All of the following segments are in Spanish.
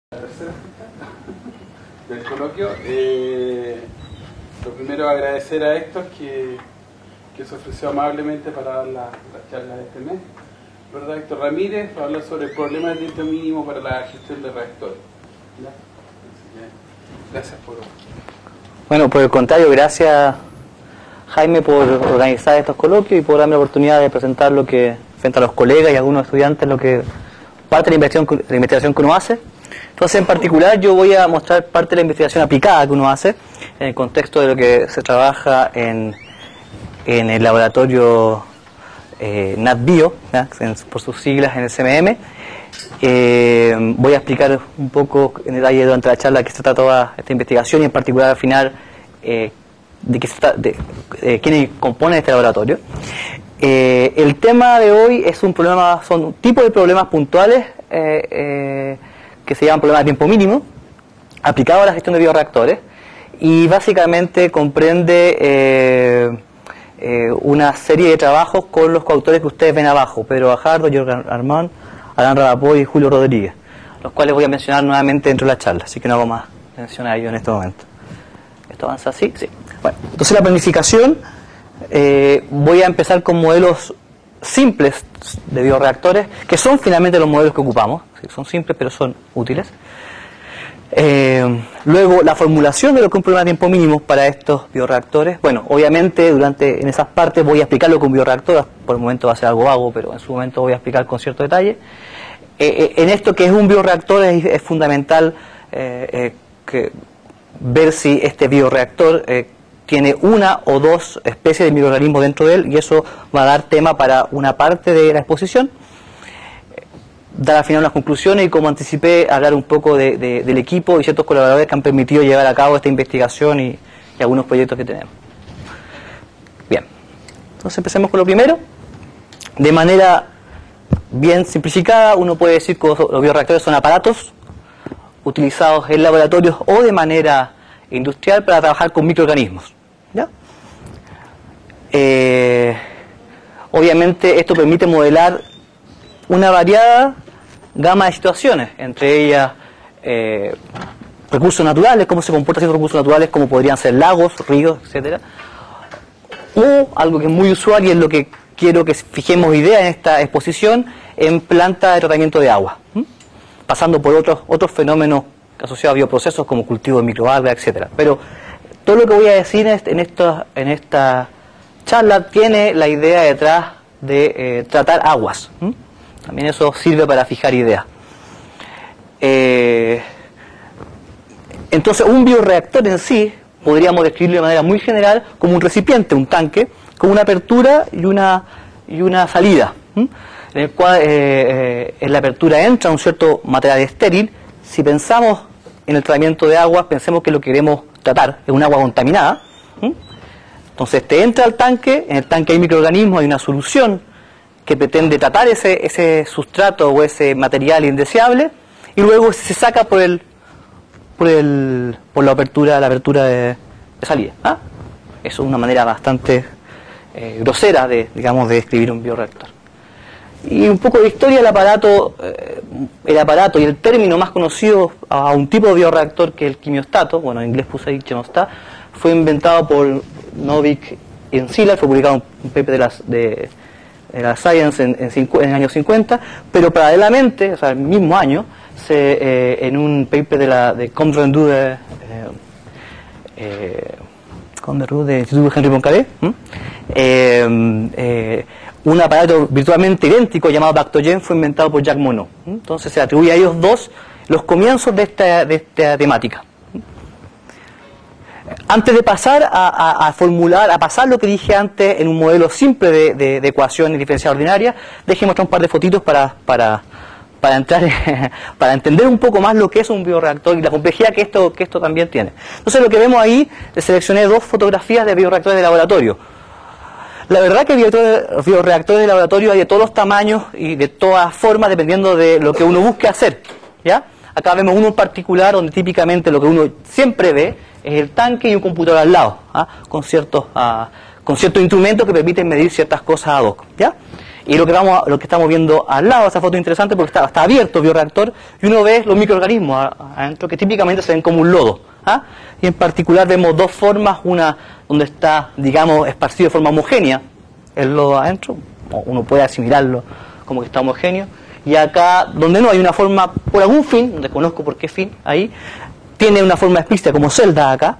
Tercera del coloquio. Lo primero, agradecer a Héctor que se ofreció amablemente para dar la charla de este mes, ¿verdad? Héctor Ramírez, para hablar sobre el problema del tiempo mínimo para la gestión de reactores. ¿Ya? Gracias por... Bueno, por el contrario, gracias Jaime por organizar estos coloquios y por darme la oportunidad de presentar lo que, frente a los colegas y algunos estudiantes, lo que parte de la investigación que uno hace. Entonces, en particular, yo voy a mostrar parte de la investigación aplicada que uno hace en el contexto de lo que se trabaja en el laboratorio NatBio, por sus siglas en el CMM. Voy a explicar un poco en detalle durante la charla de qué se trata toda esta investigación y en particular al final de qué se trata, quiénes componen este laboratorio. El tema de hoy es son un tipo de problemas puntuales que se llaman problemas de tiempo mínimo aplicados a la gestión de bioreactores y básicamente comprende una serie de trabajos con los coautores que ustedes ven abajo: Pedro Bajardo, Jorge Armand, Adán Radapoy y Julio Rodríguez, los cuales voy a mencionar nuevamente dentro de la charla, así que no hago más mención a ellos en este momento. ¿Esto avanza así? Sí. Bueno, entonces la planificación, voy a empezar con modelos simples de bioreactores, que son finalmente los modelos que ocupamos. Son simples pero son útiles. Luego la formulación de lo que es un problema de tiempo mínimo para estos bioreactores. Bueno, obviamente en esas partes voy a explicar lo que es un bioreactor. Por el momento va a ser algo vago, pero en su momento voy a explicar con cierto detalle. En esto que es un bioreactor es fundamental ver si este bioreactor tiene una o dos especies de microorganismos dentro de él, y eso va a dar tema para una parte de la exposición. Dar al final unas conclusiones y, como anticipé, hablar un poco del equipo y ciertos colaboradores que han permitido llevar a cabo esta investigación y algunos proyectos que tenemos. Bien, entonces empecemos con lo primero. De manera bien simplificada, uno puede decir que los bioreactores son aparatos utilizados en laboratorios o de manera industrial para trabajar con microorganismos, ¿ya? Obviamente esto permite modelar una variada gama de situaciones, entre ellas recursos naturales, cómo se comportan ciertos recursos naturales, como podrían ser lagos, ríos, etcétera. O algo que es muy usual y es lo que quiero que fijemos idea en esta exposición, en plantas de tratamiento de agua, pasando por otros fenómenos asociados a bioprocesos como cultivo de microalgas, etcétera. Pero todo lo que voy a decir en esta charla tiene la idea detrás de tratar aguas. También eso sirve para fijar ideas. Entonces, un bioreactor en sí podríamos describirlo de manera muy general como un recipiente, un tanque, con una apertura y una salida, en el cual en la apertura entra un cierto material estéril. Si pensamos en el tratamiento de aguas, pensemos que lo que queremos tratar es un agua contaminada. Entonces entra al tanque, en el tanque hay microorganismos, hay una solución que pretende tratar ese sustrato o ese material indeseable, y luego se saca por la apertura de salida. Eso es una manera bastante grosera de describir un bioreactor. Y un poco de historia del aparato. El aparato y el término más conocido a un tipo de bioreactor, que es el quimiostato, bueno, en inglés puse ahí chemostat, fue inventado por Novick y Siller, fue publicado en un paper de la Science en el año 50, pero paralelamente, o sea, el mismo año, en un paper de Comte-Rendu de Instituto Henri Poincaré, un aparato virtualmente idéntico llamado Bactogen fue inventado por Jacques Monod. Entonces se atribuye a ellos dos los comienzos de esta temática. Antes de pasar a pasar lo que dije antes en un modelo simple de ecuaciones diferenciales ordinarias, déjenme mostrar un par de fotitos para entender un poco más lo que es un bioreactor y la complejidad que esto también tiene. Entonces, lo que vemos ahí, seleccioné dos fotografías de bioreactores de laboratorio. La verdad que bioreactores de laboratorio hay de todos los tamaños y de todas formas, dependiendo de lo que uno busque hacer, ¿ya? Acá vemos uno en particular donde típicamente lo que uno siempre ve es el tanque y un computador al lado, con ciertos instrumentos que permiten medir ciertas cosas ad hoc, ¿ya? Y lo que estamos viendo al lado, esa foto es interesante porque está abierto el bioreactor y uno ve los microorganismos adentro que típicamente se ven como un lodo. ¿Ah? Y en particular vemos dos formas, una donde está, digamos, esparcido de forma homogénea el lodo adentro, uno puede asimilarlo como que está homogéneo, y acá donde no hay una forma, por algún fin, desconozco por qué fin, ahí, tiene una forma explícita como celda acá,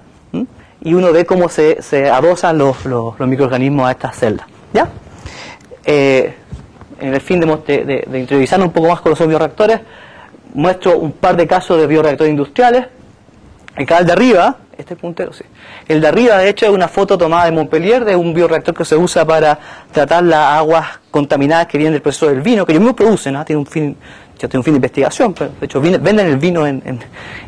y uno ve cómo se adosan los microorganismos a estas celdas. ¿Ya? En el fin de interiorizarnos un poco más con los bioreactores, muestro un par de casos de bioreactores industriales. Acá el de arriba, este puntero, sí. El de arriba, de hecho, es una foto tomada de Montpellier, de un bioreactor que se usa para tratar las aguas contaminadas que vienen del proceso del vino, que ellos mismos producen, ¿no? Tiene un fin de investigación, pero de hecho venden el vino en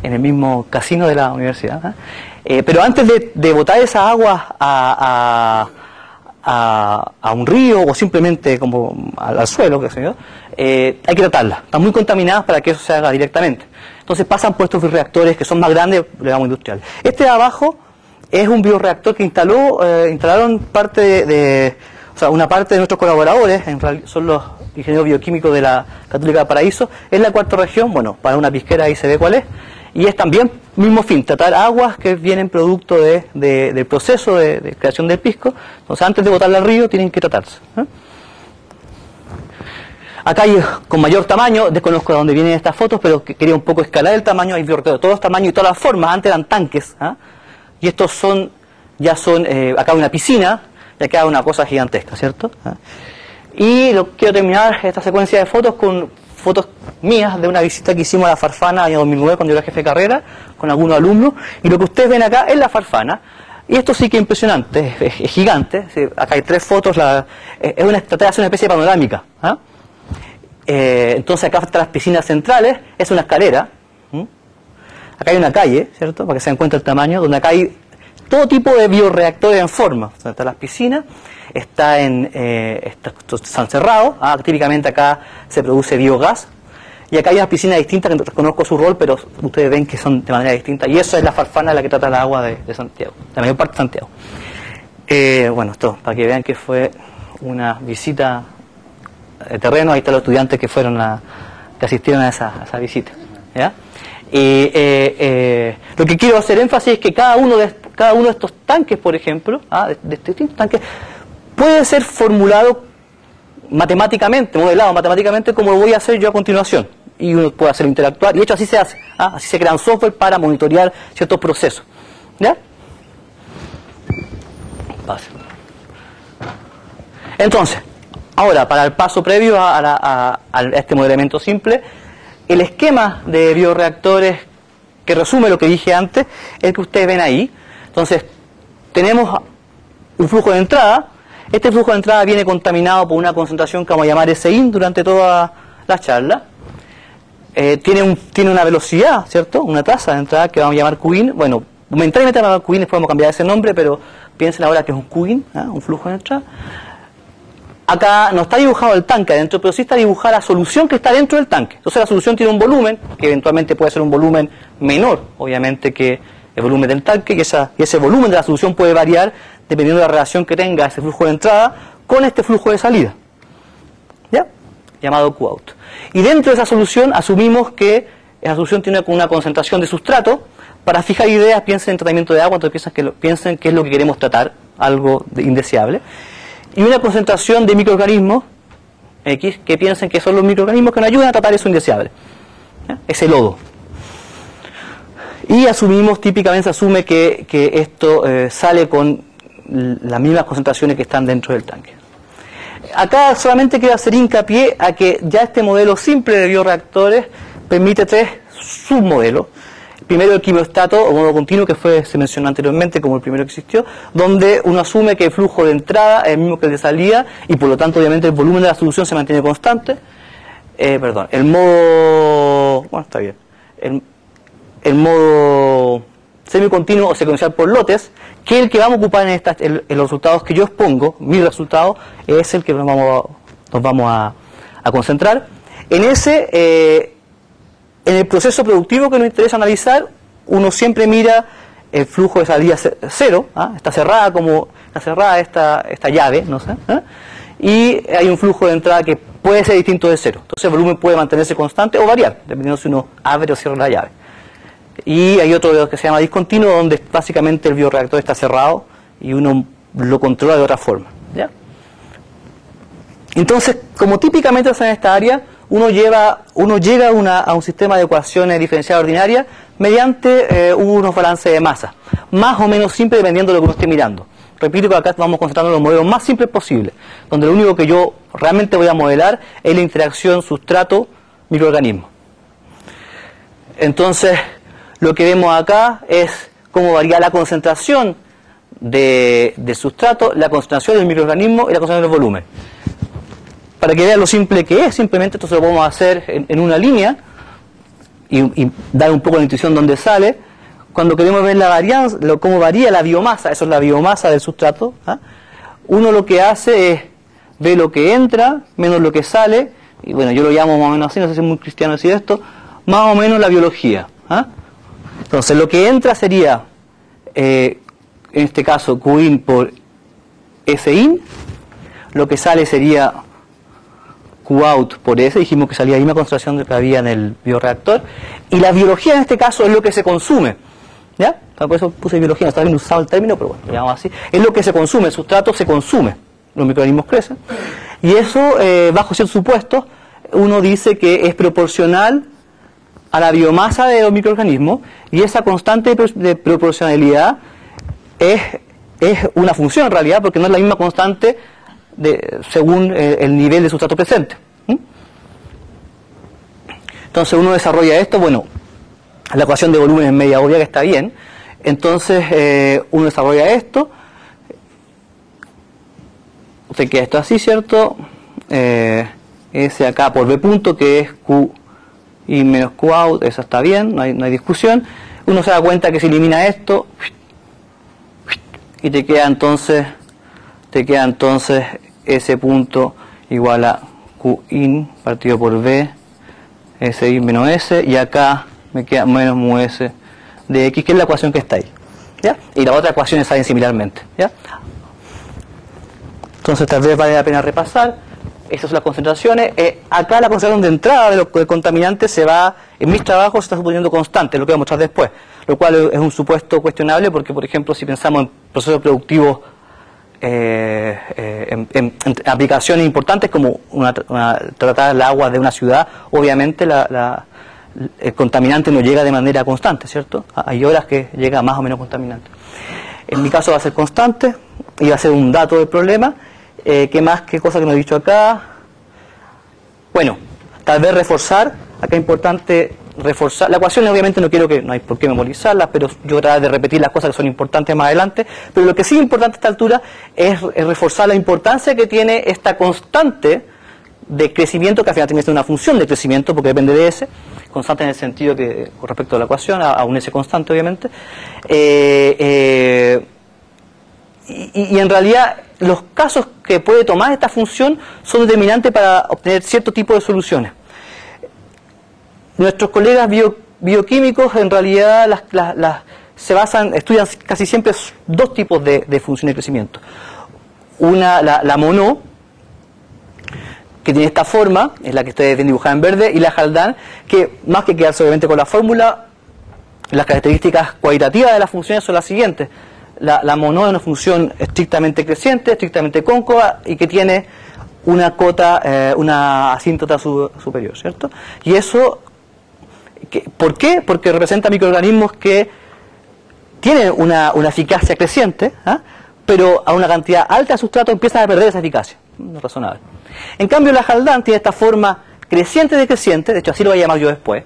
el mismo casino de la universidad. Pero antes de botar esas aguas a un río o simplemente como al suelo, qué sé yo, hay que tratarlas. Están muy contaminadas para que eso se haga directamente. Entonces pasan por estos bioreactores que son más grandes, le llamamos industrial. Este de abajo es un bioreactor que instalaron una parte de nuestros colaboradores, en realidad son los ingenieros bioquímicos de la Católica de Paraíso, en la cuarta región, bueno, para una pisquera ahí se ve cuál es, y es también mismo fin, tratar aguas que vienen producto del proceso de creación del pisco. Entonces antes de botarla al río tienen que tratarse. Acá hay con mayor tamaño, desconozco de dónde vienen estas fotos, pero quería un poco escalar el tamaño. Hay bioreactores de todos los tamaños y todas las formas. Antes eran tanques, y estos ya son, acá hay una piscina, y acá hay una cosa gigantesca, ¿cierto? Y quiero terminar esta secuencia de fotos con fotos mías de una visita que hicimos a la Farfana año 2009 cuando yo era jefe de carrera con algunos alumnos, y lo que ustedes ven acá es la Farfana. Y esto sí que es impresionante, es gigante. Acá hay 3 fotos, trata de hacer una especie de panorámica. Entonces acá están las piscinas centrales, es una escalera. Acá hay una calle, ¿cierto? Para que se den cuenta el tamaño, donde acá hay todo tipo de bioreactores en forma. Están las piscinas, están cerrados, típicamente acá se produce biogás, y acá hay unas piscinas distintas que no reconozco su rol, pero ustedes ven que son de manera distinta, y eso es la Farfana la que trata el agua de Santiago, la mayor parte de Santiago. Bueno, esto, para que vean que fue una visita de terreno. Ahí están los estudiantes que asistieron a esa visita, ¿ya? Lo que quiero hacer énfasis es que cada uno de estos tanques, por ejemplo, de este tanque, puede ser formulado matemáticamente, modelado matemáticamente, como lo voy a hacer yo a continuación. Y uno puede hacerlo interactuar, y de hecho así se hace, así se crean software para monitorear ciertos procesos. ¿Ya? Pase. Entonces, ahora, para el paso previo a este modelamiento simple, el esquema de bioreactores que resume lo que dije antes, es el que ustedes ven ahí. Entonces, tenemos un flujo de entrada. Este flujo de entrada viene contaminado por una concentración que vamos a llamar SIN durante toda la charla. Tiene una velocidad, ¿cierto? Una tasa de entrada que vamos a llamar QIN. Bueno, momentáneamente vamos a llamar QIN, después vamos a cambiar ese nombre, pero piensen ahora que es un QIN, un flujo de entrada. Acá no está dibujado el tanque adentro, pero sí está dibujada la solución que está dentro del tanque. Entonces la solución tiene un volumen, que eventualmente puede ser un volumen menor, obviamente, que el volumen del tanque, y ese volumen de la solución puede variar dependiendo de la relación que tenga ese flujo de entrada con este flujo de salida, ¿ya? Llamado Qout. Y dentro de esa solución asumimos que esa solución tiene una concentración de sustrato. Para fijar ideas, piensen en tratamiento de agua, entonces piensen qué es lo que queremos tratar, algo indeseable. Y una concentración de microorganismos X, que piensen que son los microorganismos que nos ayudan a tratar eso indeseable, ¿ya? Ese lodo. Y típicamente se asume que esto sale con las mismas concentraciones que están dentro del tanque. Acá solamente quiero hacer hincapié a que ya este modelo simple de bioreactores permite 3 submodelos. Primero el quimiostato o modo continuo, que se mencionó anteriormente como el primero que existió, donde uno asume que el flujo de entrada es el mismo que el de salida y por lo tanto obviamente el volumen de la solución se mantiene constante. El modo... bueno, está bien. El modo semicontinuo o secuencial por lotes, que es el que vamos a ocupar en los resultados que yo expongo. Mi resultado es el que nos vamos a concentrar. En el proceso productivo que nos interesa analizar, uno siempre mira el flujo de salida cero, está cerrada esta llave, no sé, y hay un flujo de entrada que puede ser distinto de cero. Entonces el volumen puede mantenerse constante o variar, dependiendo si uno abre o cierra la llave. Y hay otro que se llama discontinuo, donde básicamente el bioreactor está cerrado y uno lo controla de otra forma, ¿ya? Entonces, como típicamente en esta área, uno llega a un sistema de ecuaciones diferenciales ordinarias mediante unos balances de masa, más o menos simple dependiendo de lo que uno esté mirando. Repito que acá vamos concentrando en los modelos más simples posibles, donde lo único que yo realmente voy a modelar es la interacción sustrato-microorganismo. Entonces, lo que vemos acá es cómo varía la concentración del sustrato, la concentración del microorganismo y la concentración del volumen. Para que vean lo simple que es, simplemente esto se lo podemos hacer en una línea y dar un poco de intuición dónde sale. Cuando queremos ver la varianza, cómo varía la biomasa, eso es la biomasa del sustrato, ¿ah? Uno lo que hace es ver lo que entra menos lo que sale, y bueno, yo lo llamo más o menos así, no sé si es muy cristiano decir esto, más o menos la biología, ¿ah? Entonces lo que entra sería, en este caso, Qin por Sin, lo que sale sería Qout por S, dijimos que salía la misma concentración de que había en el bioreactor, y la biología en este caso es lo que se consume, ¿ya? Por eso puse biología, no estaba bien usado el término, pero bueno, lo llamamos así, es lo que se consume, el sustrato se consume, los microorganismos crecen, y eso, bajo ciertos supuestos, uno dice que es proporcional a la biomasa de los microorganismos, y esa constante de proporcionalidad es una función en realidad, porque no es la misma constante según el nivel de sustrato presente. Entonces uno desarrolla esto, bueno, la ecuación de volumen es media obvia que está bien, entonces uno desarrolla esto, usted queda esto así, ¿cierto? S acá por B punto, que es Q y menos Q out, eso está bien, no hay discusión. Uno se da cuenta que se elimina esto y te queda entonces S punto igual a Q in partido por B, S in menos S, y acá me queda menos mu S de X, que es la ecuación que está ahí, ¿ya? Y las otras ecuaciones salen similarmente, ¿ya? Entonces tal vez vale la pena repasar. Estas son las concentraciones. Acá la concentración de entrada del contaminante se va, en mis trabajos se está suponiendo constante, lo que voy a mostrar después, lo cual es un supuesto cuestionable porque, por ejemplo, si pensamos en procesos productivos en aplicaciones importantes como tratar el agua de una ciudad, obviamente el contaminante no llega de manera constante, ¿cierto? Hay horas que llega más o menos contaminante. En mi caso va a ser constante y va a ser un dato del problema. ¿Qué más? ¿Qué cosa que no he dicho acá? Bueno, tal vez reforzar. Acá es importante reforzar. La ecuación obviamente no hay por qué memorizarlas, pero yo voy a tratar de repetir las cosas que son importantes más adelante. Pero lo que sí es importante a esta altura es reforzar la importancia que tiene esta constante de crecimiento, que al final tiene que ser una función de crecimiento porque depende de S, constante en el sentido que con respecto a la ecuación, a un S constante obviamente. Y en realidad los casos que puede tomar esta función son determinantes para obtener cierto tipo de soluciones. Nuestros colegas bioquímicos en realidad estudian casi siempre dos tipos de funciones de crecimiento. Una, la Monod, que tiene esta forma, es la que ustedes ven dibujada en verde, y la Haldane, que más que quedarse obviamente con la fórmula, las características cualitativas de las funciones son las siguientes. La Monod es una función estrictamente creciente, estrictamente cóncava y que tiene una cota, una asíntota superior, ¿cierto? Y eso, ¿por qué? Porque representa microorganismos que tienen una eficacia creciente, ¿ah? Pero a una cantidad alta de sustrato empiezan a perder esa eficacia. No es razonable. En cambio, la Haldane tiene esta forma creciente de creciente, de hecho así lo voy a llamar yo después.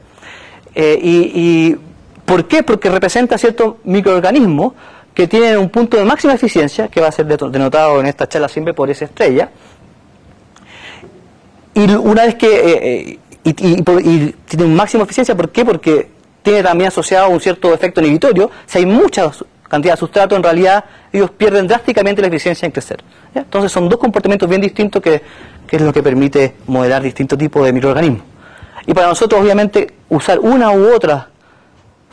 ¿Y por qué? Porque representa ciertos microorganismos que tienen un punto de máxima eficiencia, que va a ser denotado en esta charla siempre por esa estrella, y una vez que y tiene un máximo eficiencia, ¿por qué? Porque tiene también asociado un cierto efecto inhibitorio. Si hay mucha cantidad de sustrato, en realidad ellos pierden drásticamente la eficiencia en crecer, ¿ya? Entonces son dos comportamientos bien distintos que es lo que permite modelar distintos tipos de microorganismos. Y para nosotros, obviamente, usar una u otra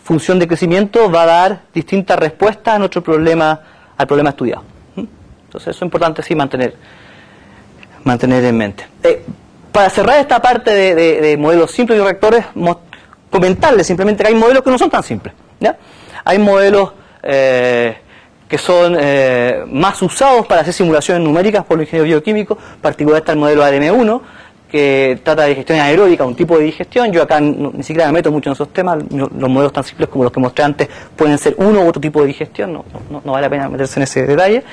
función de crecimiento va a dar distintas respuestas a nuestro problema, al problema estudiado. Entonces eso es importante sí mantener mantener en mente. Para cerrar esta parte de modelos simples y bioreactores, comentarles simplemente que hay modelos que no son tan simples, ¿ya? Hay modelos que son más usados para hacer simulaciones numéricas por los ingenieros bioquímicos. En particular está el modelo ADM1, que trata de digestión anaeróbica, un tipo de digestión. Yo acá ni siquiera me meto mucho en esos temas. Los modelos tan simples como los que mostré antes pueden ser uno u otro tipo de digestión, no vale la pena meterse en ese detalle.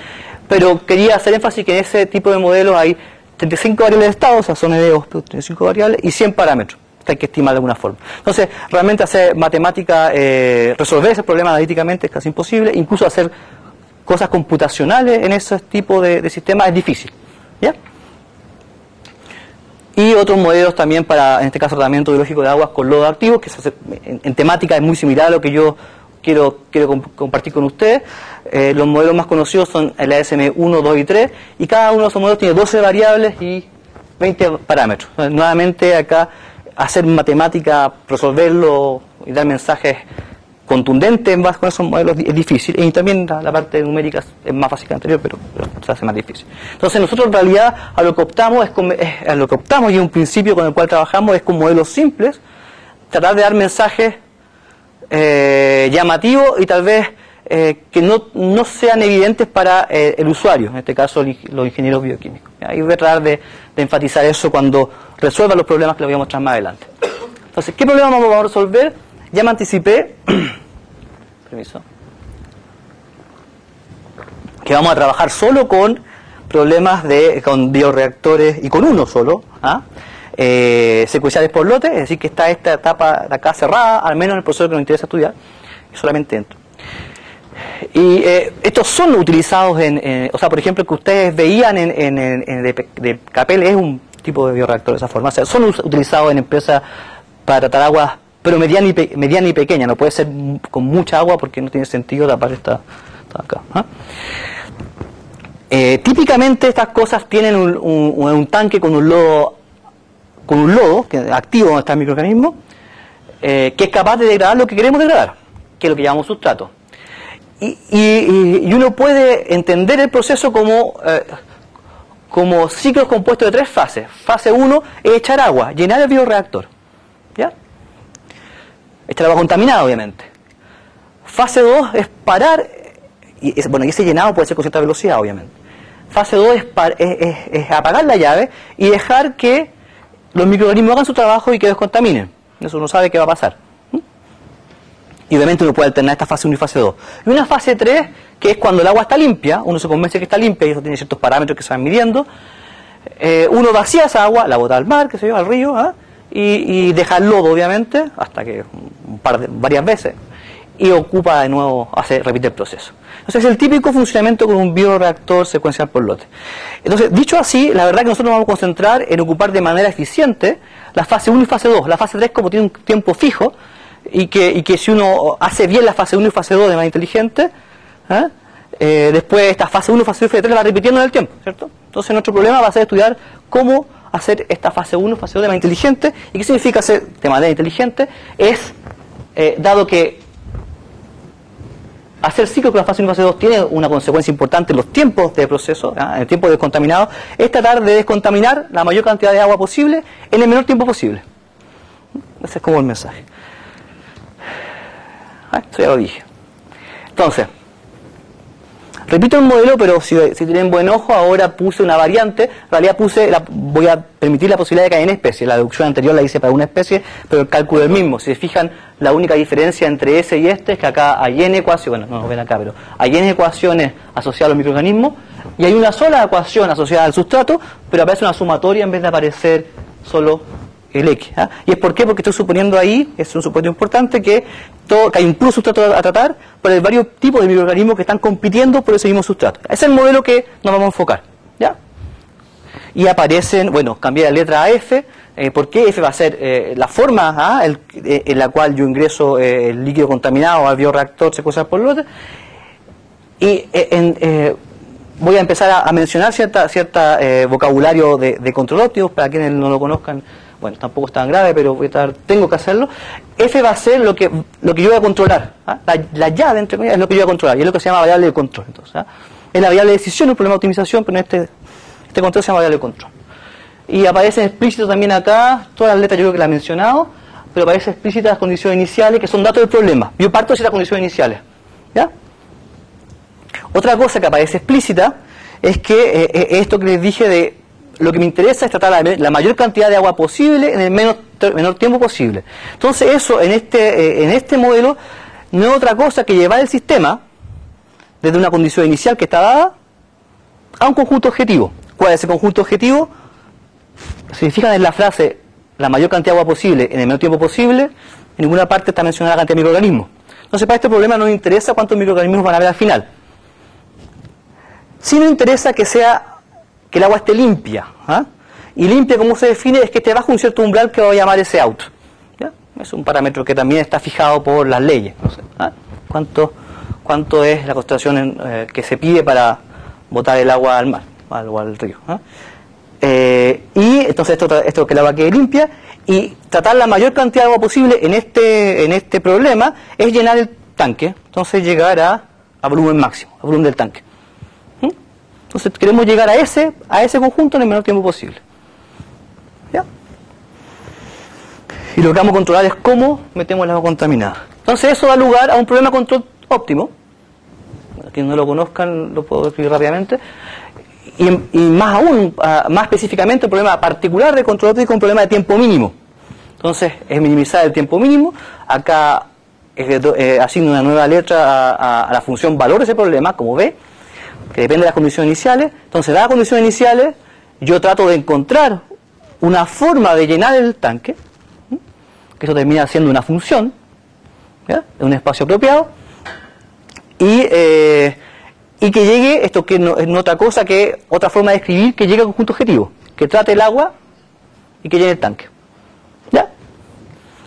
Pero quería hacer énfasis que en ese tipo de modelos hay 35 variables de estado, o sea, son EDOs, 35 variables, y 100 parámetros que hay que estimar de alguna forma. Entonces, realmente hacer matemática, resolver ese problema analíticamente es casi imposible, incluso hacer cosas computacionales en ese tipo de sistemas es difícil, ¿ya? Y otros modelos también para, en este caso, tratamiento biológico de aguas con lodo activo, que en temática es muy similar a lo que yo quiero compartir con ustedes. Los modelos más conocidos son el ASM 1, 2 y 3, y cada uno de esos modelos tiene 12 variables y 20 parámetros. Entonces, nuevamente acá hacer matemática, resolverlo y dar mensajes contundentes en base con esos modelos es difícil, y también la parte numérica es más fácil que la anterior, pero se hace más difícil. Entonces nosotros en realidad a lo que optamos y un principio con el cual trabajamos es con modelos simples, tratar de dar mensajes llamativos y tal vez que no sean evidentes para el usuario, en este caso los ingenieros bioquímicos. Y voy a tratar de enfatizar eso cuando resuelva los problemas que les voy a mostrar más adelante. Entonces, ¿qué problemas vamos a resolver? Ya me anticipé permiso, que vamos a trabajar solo con problemas con bioreactores y con uno solo, secuenciales por lote, es decir, que está esta etapa de acá cerrada, al menos en el profesor que nos interesa estudiar, y solamente entro. Y estos son utilizados o sea, por ejemplo, que ustedes veían de Capel es un tipo de bioreactor de esa forma, o sea, son utilizados en empresas para tratar aguas, pero mediana y pequeña, no puede ser con mucha agua porque no tiene sentido tapar esta acá. Típicamente estas cosas tienen un tanque con un lodo que activo donde está el microorganismo, que es capaz de degradar lo que queremos degradar, que es lo que llamamos sustrato. Y uno puede entender el proceso como ciclos compuestos de 3 fases. Fase 1 es echar agua, llenar el bioreactor, ¿ya? Echar agua contaminada, obviamente. Fase 2 es parar, y ese llenado puede ser con cierta velocidad, obviamente. Fase 2 es apagar la llave y dejar que los microorganismos hagan su trabajo y que descontaminen. Eso uno sabe qué va a pasar. Y obviamente uno puede alternar esta fase 1 y fase 2. Y una fase 3, que es cuando el agua está limpia, uno se convence que está limpia, y eso tiene ciertos parámetros que se van midiendo. Uno vacía esa agua, la bota al mar, qué sé yo, al río, y deja el lodo, obviamente, hasta que varias veces, y ocupa de nuevo, repite el proceso. Entonces es el típico funcionamiento con un bioreactor secuencial por lote. Entonces, dicho así, la verdad que nosotros nos vamos a concentrar en ocupar de manera eficiente la fase 1 y fase 2. La fase 3 como tiene un tiempo fijo, y que si uno hace bien la fase 1 y fase 2 de manera inteligente, después esta fase 1, fase 2 y fase 3 la va repitiendo en el tiempo, ¿cierto? Entonces nuestro problema va a ser estudiar cómo hacer esta fase 1, fase 2 de manera inteligente. ¿Y qué significa hacer de manera inteligente? Es, dado que hacer ciclo con la fase 1 y fase 2 tiene una consecuencia importante en los tiempos de proceso, en el tiempo de descontaminado, es tratar de descontaminar la mayor cantidad de agua posible en el menor tiempo posible. Ese es como el mensaje. Esto ya lo dije. Entonces, repito el modelo, pero si tienen buen ojo, ahora puse una variante. En realidad voy a permitir la posibilidad de que haya especies. La deducción anterior la hice para una especie, pero el cálculo es el mismo. Si se fijan, la única diferencia entre ese y este es que acá hay n ecuaciones, bueno, no lo ven acá, pero hay n ecuaciones asociadas a los microorganismos, y hay una sola ecuación asociada al sustrato, pero aparece una sumatoria en vez de aparecer solo el X. ¿Y es por qué? Porque estoy suponiendo ahí, es un supuesto importante, que hay un puro sustrato a tratar por el varios tipos de microorganismos que están compitiendo por ese mismo sustrato. Ese es el modelo que nos vamos a enfocar, ¿ya? Y aparecen, cambié la letra a F, porque F va a ser la forma en la cual yo ingreso el líquido contaminado al bioreactor secuencial por lote. Y voy a empezar a mencionar cierta vocabulario de control óptimo, para quienes no lo conozcan. Bueno, tampoco es tan grave, pero tengo que hacerlo. F va a ser lo que yo voy a controlar. La llave, entre comillas, es lo que yo voy a controlar. Y es lo que se llama variable de control. Entonces, es la variable de decisión, un problema de optimización, pero en este control se llama variable de control. y aparecen explícitos también acá, todas las letras yo creo que las he mencionado, pero aparecen explícitas las condiciones iniciales, que son datos del problema. Yo parto de ciertas condiciones iniciales. ¿Ya? Otra cosa que aparece explícita es que esto que les dije de lo que me interesa es tratar la mayor cantidad de agua posible en el menor tiempo posible. Entonces eso en este modelo no es otra cosa que llevar el sistema desde una condición inicial que está dada a un conjunto objetivo. ¿Cuál es ese conjunto objetivo? Si se fijan en la frase la mayor cantidad de agua posible en el menor tiempo posible, en ninguna parte está mencionada la cantidad de microorganismos. Entonces para este problema no nos interesa cuántos microorganismos van a haber al final. Sí nos interesa que el agua esté limpia. ¿Ah? Y limpia, como se define, es que esté bajo un cierto umbral que voy a llamar ese out. ¿Ya? Es un parámetro que también está fijado por las leyes. No sé, ¿ah? ¿Cuánto es la concentración que se pide para botar el agua al mar o al río? ¿Ah? Y entonces esto que el agua quede limpia, y tratar la mayor cantidad de agua posible en este problema es llenar el tanque, entonces llegar a volumen máximo, a volumen del tanque. Entonces queremos llegar a ese conjunto en el menor tiempo posible. ¿Ya? Y lo que vamos a controlar es cómo metemos el agua contaminada. Entonces eso da lugar a un problema de control óptimo. Para quienes no lo conozcan, lo puedo describir rápidamente. Y más aún, más específicamente, un problema particular de control óptico, un problema de tiempo mínimo. Entonces, es minimizar el tiempo mínimo. Acá asigno una nueva letra a la función valor de ese problema, como B, que depende de las condiciones iniciales. Entonces, dadas las condiciones iniciales, yo trato de encontrar una forma de llenar el tanque, que eso termina siendo una función, ¿ya? De un espacio apropiado, y que llegue, esto que no es otra cosa que otra forma de escribir, que llegue al conjunto objetivo, que trate el agua y que llene el tanque. ¿Ya?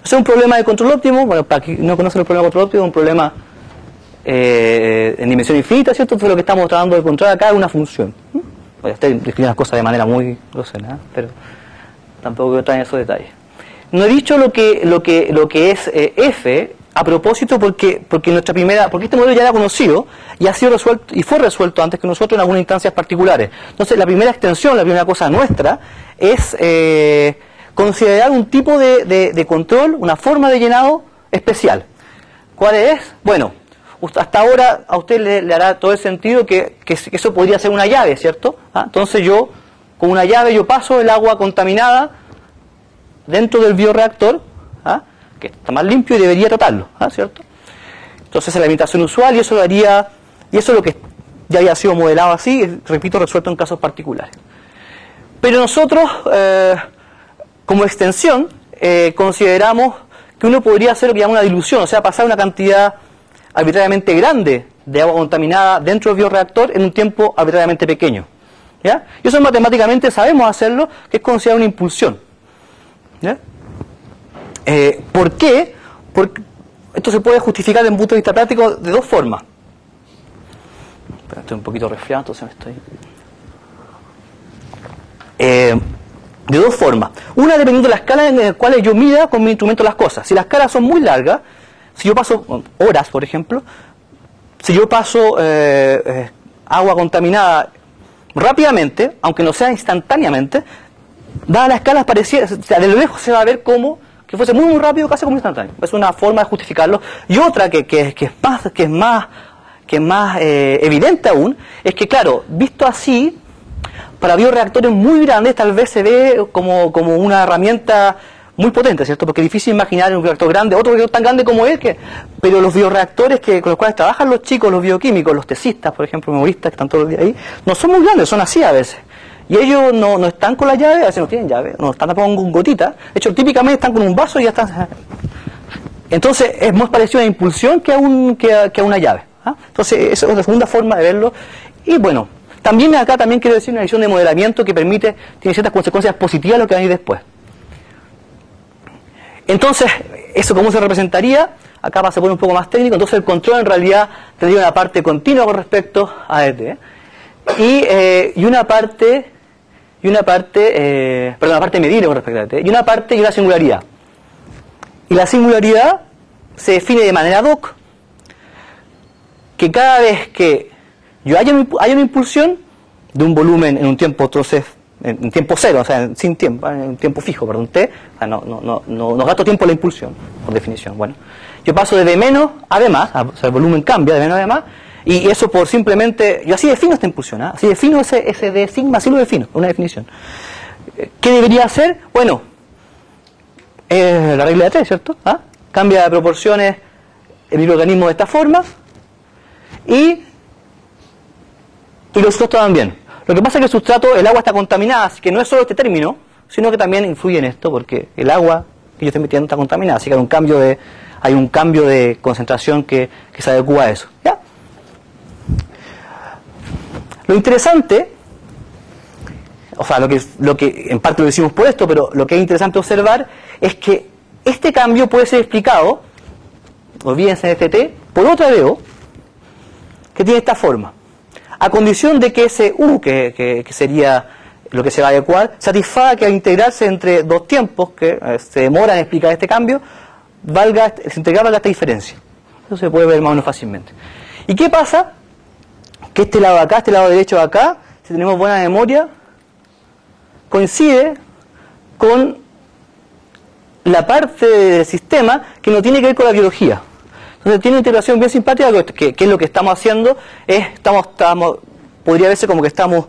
Ese es un problema de control óptimo. Bueno, para quien no conoce el problema de control óptimo, es un problema en dimensión infinita, ¿cierto? Entonces lo que estamos tratando de encontrar acá es una función. Voy a estar describiendo las cosas de manera muy grosera, ¿eh? Pero tampoco quiero entrar en esos detalles. No he dicho lo que es F a propósito porque este modelo ya era conocido y ha sido resuelto y fue resuelto antes que nosotros en algunas instancias particulares. Entonces la primera extensión, la primera cosa nuestra es considerar un tipo de control, una forma de llenado especial. ¿Cuál es? Bueno, hasta ahora a usted le hará todo el sentido que eso podría ser una llave, ¿cierto? ¿Ah? Entonces yo, con una llave, yo paso el agua contaminada dentro del bioreactor, ¿ah? Que está más limpio y debería tratarlo, ¿ah? ¿Cierto? Entonces esa es la limitación usual y eso lo haría, y eso es lo que ya había sido modelado así, repito, resuelto en casos particulares. Pero nosotros, como extensión, consideramos que uno podría hacer lo que llama una dilución, o sea, pasar una cantidad arbitrariamente grande de agua contaminada dentro del bioreactor en un tiempo arbitrariamente pequeño. ¿Ya? Y eso matemáticamente sabemos hacerlo, que es considerar una impulsión. ¿Ya? ¿Por qué? Porque esto se puede justificar desde un punto de vista práctico de dos formas. Estoy un poquito resfriado, entonces me estoy... de dos formas. Una dependiendo de la escala en la cual yo mida con mi instrumento las cosas. Si las escalas son muy largas, si yo paso horas, por ejemplo, si yo paso agua contaminada rápidamente, aunque no sea instantáneamente, dadas las escalas parecidas, o sea, de lo lejos se va a ver como que fuese muy rápido, casi como instantáneo. Es una forma de justificarlo. Y otra que es más evidente aún, es que claro, visto así, para bioreactores muy grandes tal vez se ve como una herramienta muy potente, ¿cierto? Porque es difícil imaginar un bioreactor grande, otro bioreactor tan grande como pero los bioreactores con los cuales trabajan los chicos, los bioquímicos, los tesistas, por ejemplo, memoristas que están todos los días ahí, no son muy grandes, son así a veces. Y ellos no están con la llave, a veces no tienen llave, no están tampoco con gotita. De hecho, típicamente están con un vaso y ya están. Entonces, es más parecido a una impulsión que a una llave. ¿Ah? Entonces, esa es la segunda forma de verlo. Y bueno, también acá quiero decir una visión de modelamiento que tiene ciertas consecuencias positivas lo que va a ir después. Entonces, ¿eso cómo se representaría? Acá se pone un poco más técnico. Entonces, el control en realidad tendría una parte continua con respecto a ET. Y una parte medible con respecto a ET. Y una parte y una singularidad. Y la singularidad se define de manera ad hoc, que cada vez que yo haya una impulsión de un volumen en un tiempo entonces en tiempo cero, o sea, sin tiempo, en tiempo fijo, perdón, t, o sea, no gasto tiempo en la impulsión, por definición. Bueno, yo paso de menos a de más, o sea, el volumen cambia de menos a de más, y eso por simplemente, yo así defino esta impulsión, así defino ese de sigma, así lo defino, una definición. ¿Qué debería hacer? Bueno, la regla de 3, ¿cierto? Cambia de proporciones el microorganismo de esta forma, y los sustratos también. Lo que pasa es que el sustrato, el agua está contaminada, así que no es solo este término, sino que también influye en esto, porque el agua que yo estoy metiendo está contaminada, así que hay un cambio de concentración que se adecua a eso. ¿Ya? Lo interesante, o sea, lo que en parte lo decimos por esto, pero lo que es interesante observar es que este cambio puede ser explicado, olvídense de este T, por otra DO, que tiene esta forma. A condición de que ese U, que sería lo que se va a adecuar, satisfaga que al integrarse entre dos tiempos que se demoran en explicar este cambio, se integral valga esta diferencia. Eso se puede ver más o menos fácilmente. ¿Y qué pasa? Que este lado de acá, este lado derecho de acá, si tenemos buena memoria, coincide con la parte del sistema que no tiene que ver con la biología. Entonces tiene una integración bien simpática, que es lo que estamos haciendo, podría verse como que estamos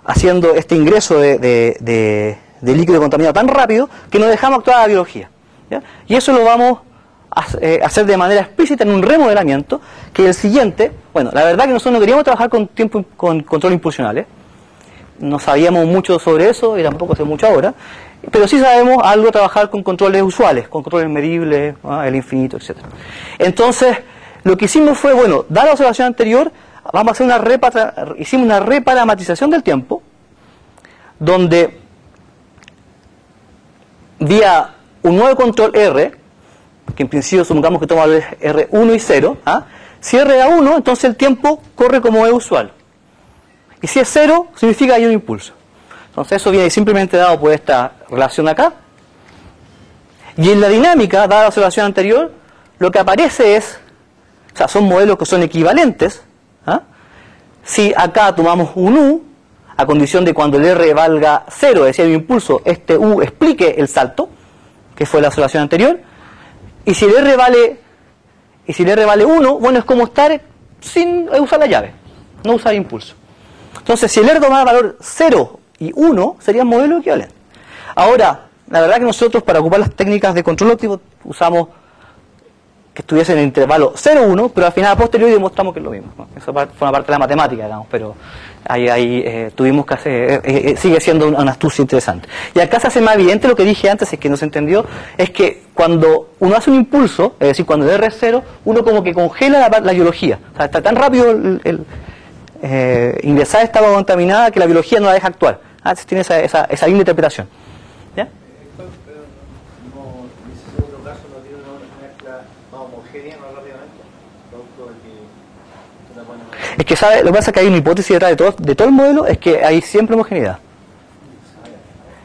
haciendo este ingreso de líquido contaminado tan rápido que no dejamos actuar a la biología. ¿Ya? Y eso lo vamos a hacer de manera explícita en un remodelamiento, que es el siguiente. Bueno, la verdad que nosotros no queríamos trabajar con control impulsional, no sabíamos mucho sobre eso y tampoco sé mucho ahora, pero sí sabemos algo trabajar con controles usuales, con controles medibles, el infinito, etc. Entonces, lo que hicimos fue, bueno, dada la observación anterior, vamos a hacer hicimos una reparametrización del tiempo, donde vía un nuevo control R, que en principio supongamos que toma valores R1 y 0, si R da 1, entonces el tiempo corre como es usual. Y si es 0, significa que hay un impulso. Entonces eso viene simplemente dado por esta relación acá. Y en la dinámica, dada la observación anterior, lo que aparece es, o sea, son modelos que son equivalentes. Si acá tomamos un U, a condición de cuando el R valga 0, es decir, hay un impulso, este U explique el salto, que fue la observación anterior. Y si el R vale 1, bueno, es como estar sin usar la llave, no usar impulso. Entonces, si el R tomara valor 0 y 1, serían modelos equivalentes. Ahora, la verdad que nosotros para ocupar las técnicas de control óptimo usamos que estuviese en el intervalo 0-1, pero al final a posteriori demostramos que es lo mismo, ¿no? Eso fue una parte de la matemática, digamos, pero ahí tuvimos que hacer, sigue siendo una astucia interesante. Y acá se hace más evidente lo que dije antes, es que no se entendió, es que cuando uno hace un impulso, es decir, cuando el R es 0, uno como que congela la biología. O sea, está tan rápido ingresar esta agua contaminada que la biología no la deja actuar. Tiene esa linda interpretación. ¿Ya? Es que ¿sabe? Lo que pasa es que hay una hipótesis detrás de todo el modelo, es que hay siempre homogeneidad.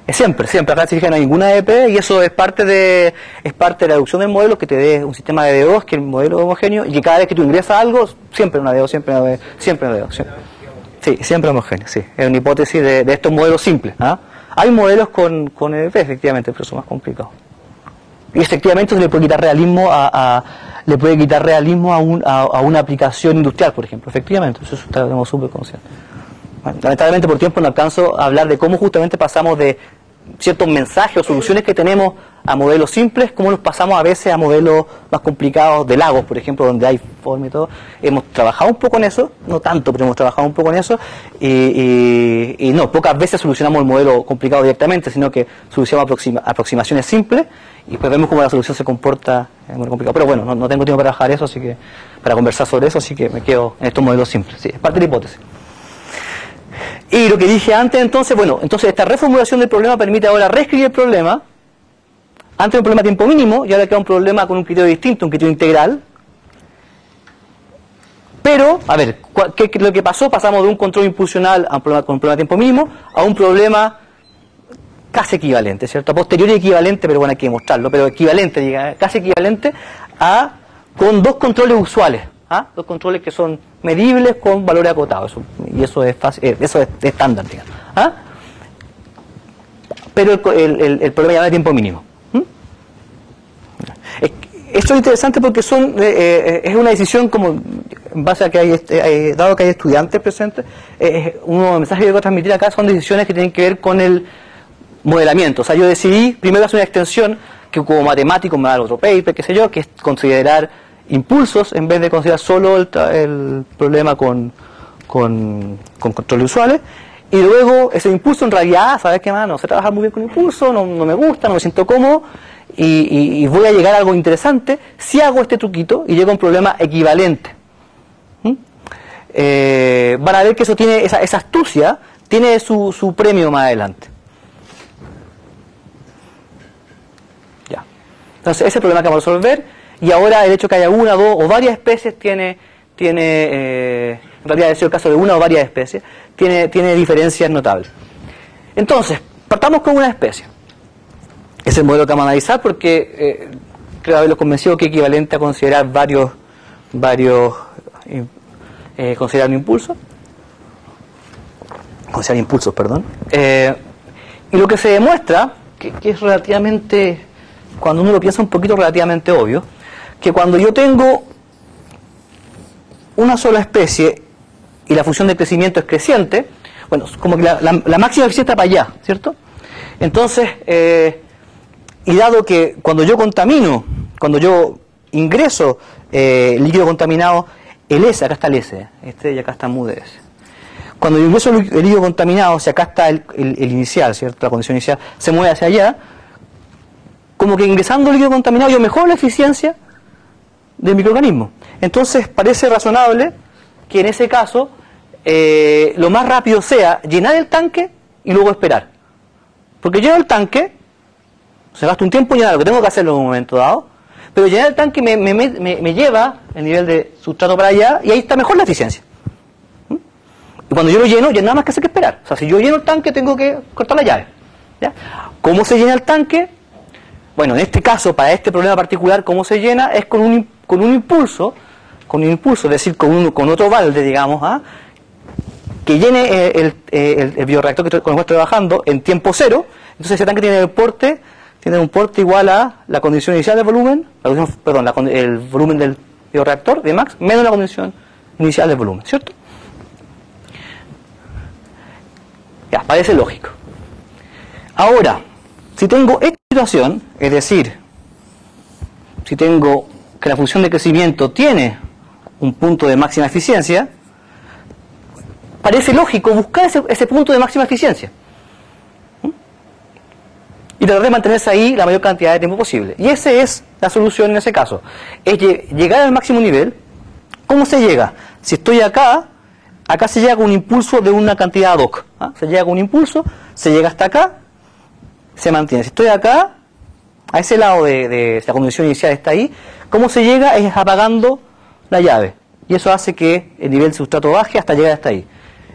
Es siempre, acá se fija no hay ninguna EP y eso es parte de la deducción del modelo, que te dé un sistema de D2, que el modelo es homogéneo, y que cada vez que tú ingresas algo, siempre una D2, siempre una D2. Sí, siempre homogéneo, sí. Es una hipótesis de estos modelos simples. Hay modelos con EP, efectivamente, pero son más complicados. Y efectivamente se le puede quitar realismo a una aplicación industrial, por ejemplo. Efectivamente, eso estamos súper conscientes. Bueno, lamentablemente por tiempo no alcanzo a hablar de cómo justamente pasamos de ciertos mensajes o soluciones que tenemos a modelos simples, cómo los pasamos a veces a modelos más complicados de lagos, por ejemplo, donde hay forma y todo. Hemos trabajado un poco en eso, no tanto, pero hemos trabajado un poco en eso, y no, pocas veces solucionamos el modelo complicado directamente, sino que solucionamos aproximaciones simples, y pues vemos cómo la solución se comporta en modelo complicado. Pero bueno, no tengo tiempo para trabajar eso, así que para conversar sobre eso, así que me quedo en estos modelos simples. Sí, es parte de la hipótesis. Y lo que dije antes, entonces esta reformulación del problema permite ahora reescribir el problema. Antes era un problema a tiempo mínimo y ahora queda un problema con un criterio distinto, un criterio integral. Pero, a ver, ¿qué es lo que pasó? Pasamos de un control impulsional a un problema con un problema a tiempo mínimo a un problema casi equivalente, ¿cierto? A posteriori equivalente, pero bueno, hay que demostrarlo, pero equivalente, casi equivalente con dos controles usuales. Dos controles que son medibles con valores acotados, y eso es fácil, eso es estándar, digamos. pero el problema ya de tiempo mínimo. Esto es interesante porque es una decisión como en base a que dado que hay estudiantes presentes, uno de los mensajes que quiero transmitir acá son decisiones que tienen que ver con el modelamiento. O sea, yo decidí primero hacer una extensión que como matemático me da otro paper, qué sé yo, que es considerar impulsos en vez de considerar solo el problema con controles usuales. Y luego ese impulso en realidad, ¿sabes qué más? No sé trabajar muy bien con impulso, no me gusta, no me siento cómodo y voy a llegar a algo interesante si hago este truquito y llego a un problema equivalente. Van a ver que eso tiene, esa astucia tiene su premio más adelante. Ya. Entonces ese es el problema que vamos a resolver y ahora el hecho que haya una, dos o varias especies tiene en realidad ha sido el caso de una o varias especies, tiene diferencias notables. Entonces, partamos con una especie. Es el modelo que vamos a analizar porque creo haberlos convencido que es equivalente a considerar considerar un impulso. Considerar impulsos, perdón. Y lo que se demuestra, que es relativamente, cuando uno lo piensa un poquito relativamente obvio, que cuando yo tengo una sola especie y la función de crecimiento es creciente, bueno, como que la máxima eficiencia está para allá, ¿cierto? Entonces, y dado que cuando yo contamino, cuando yo ingreso líquido contaminado, el S, acá está el S, y acá está mu de S. Cuando yo ingreso el líquido contaminado, si acá está el inicial, ¿cierto? La condición inicial, se mueve hacia allá, como que ingresando el líquido contaminado yo mejoro la eficiencia del microorganismo. Entonces parece razonable que en ese caso lo más rápido sea llenar el tanque y luego esperar. Porque lleno el tanque, se gasta un tiempo en llenar, lo que tengo que hacerlo en un momento dado, pero llenar el tanque me lleva el nivel de sustrato para allá y ahí está mejor la eficiencia. Y cuando yo lo lleno, ya nada más que hacer que esperar. O sea, si yo lleno el tanque tengo que cortar la llave. ¿Ya? ¿Cómo se llena el tanque? Bueno, en este caso, para este problema particular, ¿cómo se llena? Es con un impulso, es decir, con otro balde, digamos, que llene el bioreactor con el cual estoy trabajando en tiempo cero. Entonces ese tanque tiene un porte igual a la condición inicial del volumen, el volumen del bioreactor de max, menos la condición inicial del volumen, ¿cierto? Ya, parece lógico. Ahora, si tengo esta situación, es decir, si tengo que la función de crecimiento tiene un punto de máxima eficiencia, parece lógico buscar ese punto de máxima eficiencia y tratar de mantenerse ahí la mayor cantidad de tiempo posible. Y esa es la solución en ese caso, es llegar al máximo nivel. ¿Cómo se llega? Si estoy acá se llega con un impulso de una cantidad ad hoc. Se llega con un impulso, se llega hasta acá, se mantiene. Si estoy acá, a ese lado de la condición inicial está ahí, ¿cómo se llega? Es apagando la llave. Y eso hace que el nivel de sustrato baje hasta llegar hasta ahí.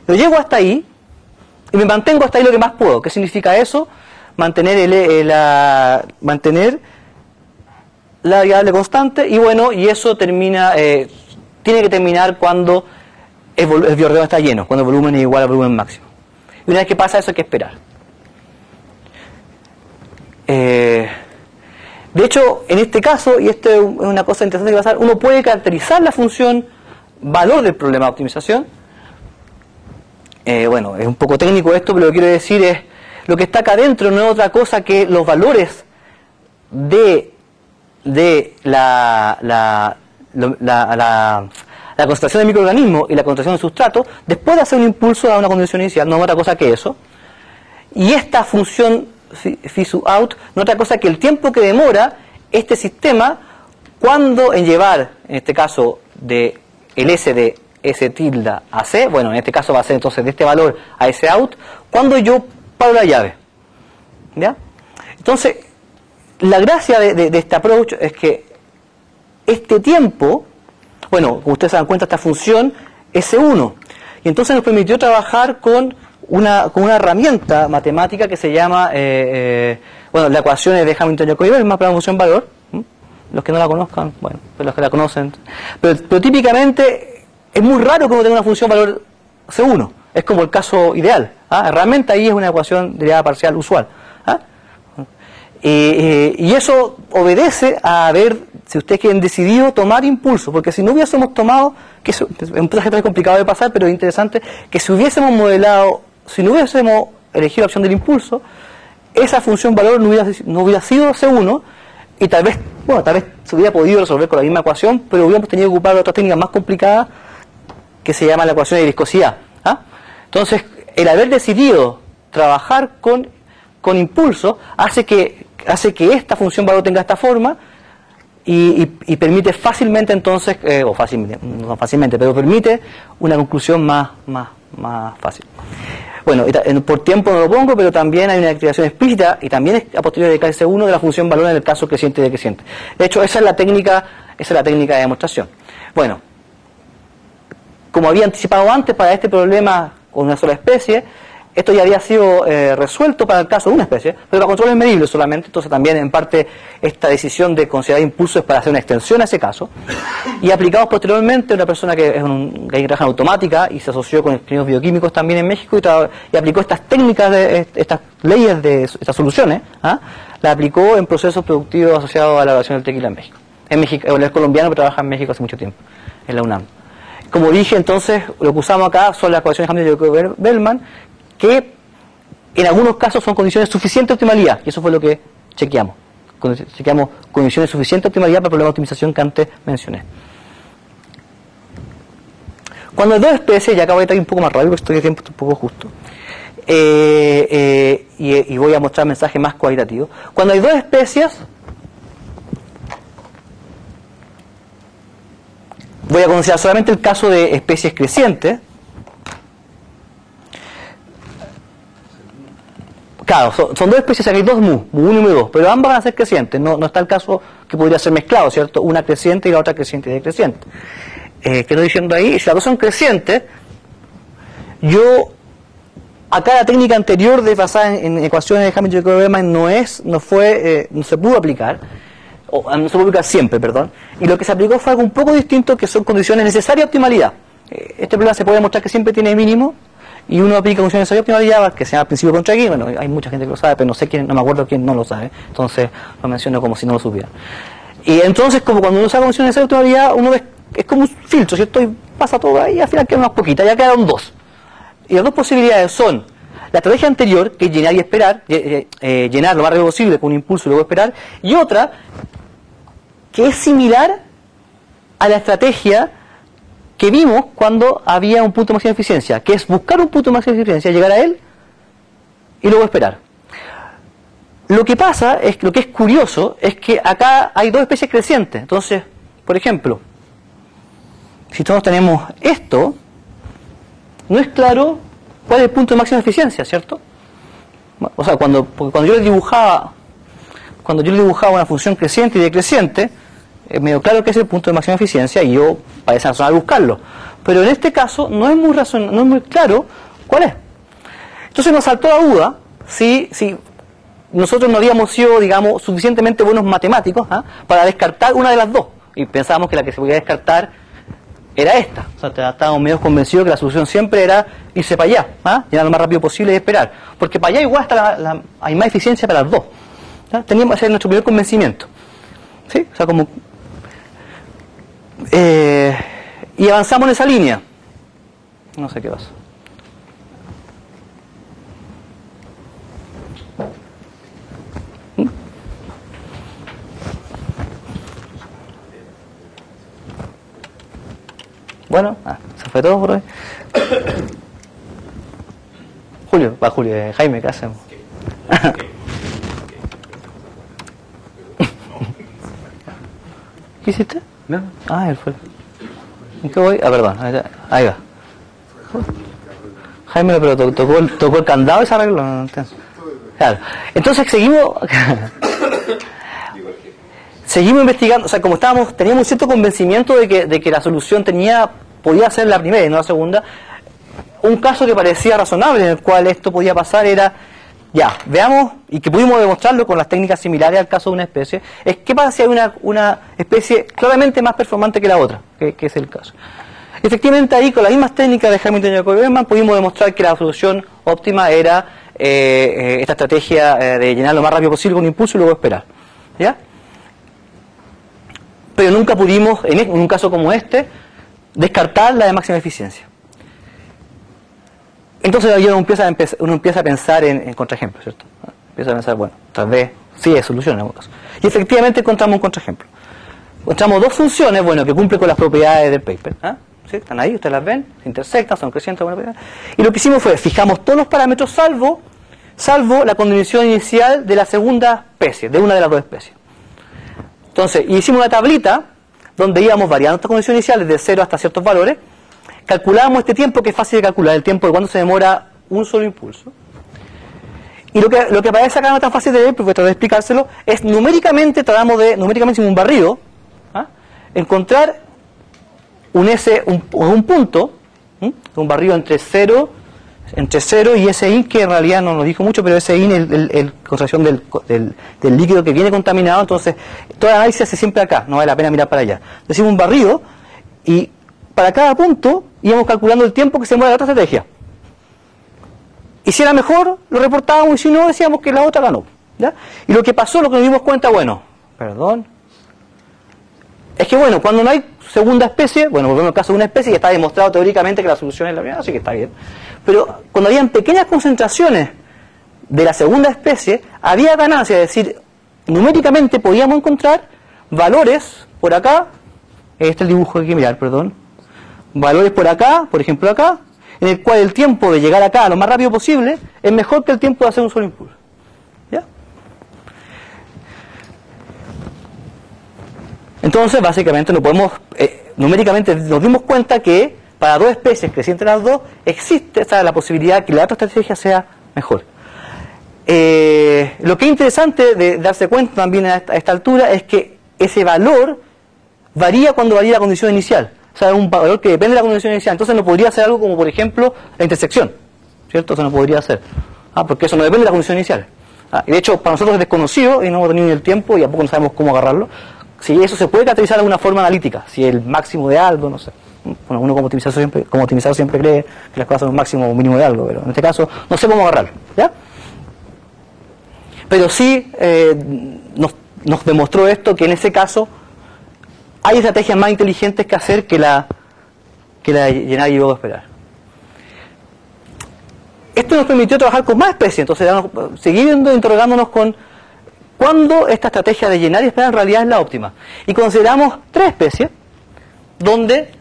Yo llego hasta ahí y me mantengo hasta ahí lo que más puedo. ¿Qué significa eso? Mantener mantener la variable constante y bueno, y eso tiene que terminar cuando el bioreactor está lleno, cuando el volumen es igual al volumen máximo. Y una vez que pasa eso hay que esperar. De hecho, en este caso, y esto es una cosa interesante que pasar, uno puede caracterizar la función valor del problema de optimización. Bueno, es un poco técnico esto, pero lo que quiero decir es, lo que está acá adentro no es otra cosa que los valores de la concentración del microorganismo y la concentración del sustrato, después de hacer un impulso a una condición inicial, no es otra cosa que eso. Y esta función phi_out no es otra cosa que el tiempo que demora este sistema cuando en llevar, en este caso, de el S de S tilde a C, bueno, en este caso va a ser entonces de este valor a S out, cuando yo paro la llave. ¿Ya? Entonces, la gracia de este approach es que este tiempo, bueno, como ustedes se dan cuenta, esta función S1, y entonces nos permitió trabajar con una herramienta matemática que se llama, bueno, la ecuación es de Hamilton-Jacobi, más para la función valor. Los que no la conozcan, bueno, pues los que la conocen. Pero típicamente es muy raro que uno tenga una función valor C1. Es como el caso ideal. Realmente ahí es una ecuación derivada parcial usual. Y eso obedece a haber, si ustedes quieren, decidido tomar impulso, porque si no hubiésemos tomado, que es un proceso complicado de pasar, pero interesante, que si hubiésemos modelado, si no hubiésemos elegido la opción del impulso, esa función valor no hubiera sido C1, y tal vez se hubiera podido resolver con la misma ecuación, pero hubiéramos tenido que ocupar otras técnicas más complicadas, que se llama la ecuación de viscosidad. Entonces, el haber decidido trabajar con impulso hace que esta función valor tenga esta forma y permite fácilmente entonces, no fácilmente, pero permite una conclusión más fácil. Bueno, por tiempo no lo pongo, pero también hay una activación explícita y también es a posteriori de KC1 de la función valor en el caso creciente y decreciente. De hecho, esa es la técnica de demostración. Bueno, como había anticipado antes, para este problema con una sola especie, esto ya había sido resuelto para el caso de una especie, pero para controles medibles solamente, entonces también en parte esta decisión de considerar impulso es para hacer una extensión a ese caso, y aplicados posteriormente a una persona que trabaja en automática y se asoció con ingenieros bioquímicos también en México y aplicó estas técnicas, estas leyes de estas soluciones, la aplicó en procesos productivos asociados a la elaboración del tequila en México. Él es colombiano, pero trabaja en México hace mucho tiempo, en la UNAM. Como dije, entonces, lo que usamos acá son las ecuaciones de Hamilton-Bellman, que en algunos casos son condiciones suficientes de optimalidad, y eso fue lo que chequeamos. Chequeamos condiciones suficientes de optimalidad para el problema de optimización que antes mencioné. Cuando hay dos especies, ya acabo de estar un poco más rápido porque estoy de tiempo un poco justo, y voy a mostrar mensajes más cualitativos. Cuando hay dos especies, voy a considerar solamente el caso de especies crecientes. Claro, son dos especies, aquí hay dos mu1 y mu2, pero ambas van a ser crecientes, no está el caso que podría ser mezclado, ¿cierto? Una creciente y la otra creciente y decreciente. ¿Qué estoy diciendo ahí? Si las dos son crecientes, acá la técnica anterior de basada en ecuaciones de Hamilton-Bellman no se pudo aplicar, no se pudo aplicar siempre, perdón, y lo que se aplicó fue algo un poco distinto, que son condiciones necesarias de optimalidad. Este problema se puede demostrar que siempre tiene mínimo, y uno aplica condiciones de optimalidad que se llama principio contra aquí. Bueno, hay mucha gente que lo sabe, pero no me acuerdo quién no lo sabe, entonces lo menciono como si no lo supiera. Y entonces, como cuando uno sabe condiciones de optimalidad, uno ve, es como un filtro, ¿cierto? Y pasa todo ahí y al final quedan unas poquitas, ya quedaron dos. Y las dos posibilidades son la estrategia anterior, que es llenar y esperar, llenar lo más rápido posible con un impulso y luego esperar, y otra que es similar a la estrategia que vimos cuando había un punto máximo de eficiencia, que es buscar un punto máximo de eficiencia, llegar a él y luego esperar. Lo que pasa, lo que es curioso, es que acá hay dos especies crecientes. Entonces, por ejemplo, si todos tenemos esto, no es claro cuál es el punto de máxima eficiencia, ¿cierto? O sea, cuando yo le dibujaba una función creciente y decreciente, medio claro que es el punto de máxima eficiencia y yo parece razonable buscarlo. Pero en este caso no es muy claro cuál es. Entonces nos saltó la duda si nosotros no habíamos sido, digamos, suficientemente buenos matemáticos para descartar una de las dos. Y pensábamos que la que se podía descartar era esta. O sea, estábamos medio convencidos que la solución siempre era irse para allá, llenar lo más rápido posible y esperar. Porque para allá igual hay más eficiencia para las dos. Teníamos que hacer nuestro primer convencimiento. ¿Sí? O sea, como... y avanzamos en esa línea. No sé qué pasa. Bueno, se fue todo por hoy. Jaime, ¿qué hacemos? ¿Qué hiciste? No. Él fue. ¿En qué voy? Perdón, ahí va. Jaime, pero tocó el candado y se arregló. Claro. Entonces seguimos investigando, o sea, como teníamos cierto convencimiento de que la solución podía ser la primera y no la segunda. Un caso que parecía razonable en el cual esto podía pasar era, veamos, y que pudimos demostrarlo con las técnicas similares al caso de una especie, es qué pasa si hay una especie claramente más performante que la otra, que es el caso. Efectivamente ahí con las mismas técnicas de Hamilton-Jacobi-Bellman pudimos demostrar que la solución óptima era esta estrategia de llenar lo más rápido posible con un impulso y luego esperar, ¿ya? Pero nunca pudimos, en un caso como este, descartar la de máxima eficiencia. Entonces uno empieza a pensar en contraejemplos, ¿cierto? Empieza a pensar, bueno, tal vez sí hay solución en algún caso. Y efectivamente encontramos un contraejemplo. Encontramos dos funciones, bueno, que cumplen con las propiedades del paper. ¿Sí? Están ahí, ustedes las ven, se intersectan, son crecientes. Bueno, y lo que hicimos fue, fijamos todos los parámetros salvo la condición inicial de la segunda especie, de una de las dos especies. Entonces, hicimos una tablita donde íbamos variando estas condiciones iniciales de 0 hasta ciertos valores. Calculábamos este tiempo, que es fácil de calcular, el tiempo de cuando se demora un solo impulso. Y lo que aparece acá no es tan fácil de ver, porque tratar de explicárselo, es numéricamente, numéricamente hicimos un barrido, encontrar un punto, un barrido entre 0 y SIN, que en realidad no nos dijo mucho, pero SIN es la concentración del líquido que viene contaminado. Entonces todo el análisis se hace siempre acá, no vale la pena mirar para allá. Decimos un barrido y para cada punto íbamos calculando el tiempo que se demora la otra estrategia. Y si era mejor, lo reportábamos, y si no, decíamos que la otra ganó, ¿ya? Y lo que pasó, lo que nos dimos cuenta, es que bueno, cuando no hay segunda especie, bueno, volvemos al caso de una especie, y está demostrado teóricamente que la solución es la primera, así que está bien. Pero cuando habían pequeñas concentraciones de la segunda especie, había ganancia, es decir, numéricamente podíamos encontrar valores por acá, este es el dibujo que hay que mirar, valores por acá, por ejemplo acá, en el cual el tiempo de llegar acá lo más rápido posible es mejor que el tiempo de hacer un solo impulso, ¿ya? Entonces, básicamente, numéricamente nos dimos cuenta que para dos especies crecientes las dos, existe la posibilidad de que la otra estrategia sea mejor. Lo que es interesante de darse cuenta también a esta altura es que ese valor varía cuando varía la condición inicial. O sea, es un valor que depende de la condición inicial. Entonces no podría ser algo como, por ejemplo, la intersección, ¿cierto? Eso no podría ser, porque eso no depende de la condición inicial. Y de hecho, para nosotros es desconocido y no hemos tenido ni el tiempo y a poco no sabemos cómo agarrarlo. Si eso se puede caracterizar de alguna forma analítica, si el máximo de algo, no sé. Bueno, uno como optimizador siempre cree que las cosas son un máximo o un mínimo de algo, pero en este caso no sé cómo agarrarlo, ¿ya? Pero sí nos demostró esto, que en ese caso hay estrategias más inteligentes que hacer que la llenar y luego esperar. Esto nos permitió trabajar con más especies, entonces seguir interrogándonos con cuándo esta estrategia de llenar y esperar en realidad es la óptima. Y consideramos 3 especies donde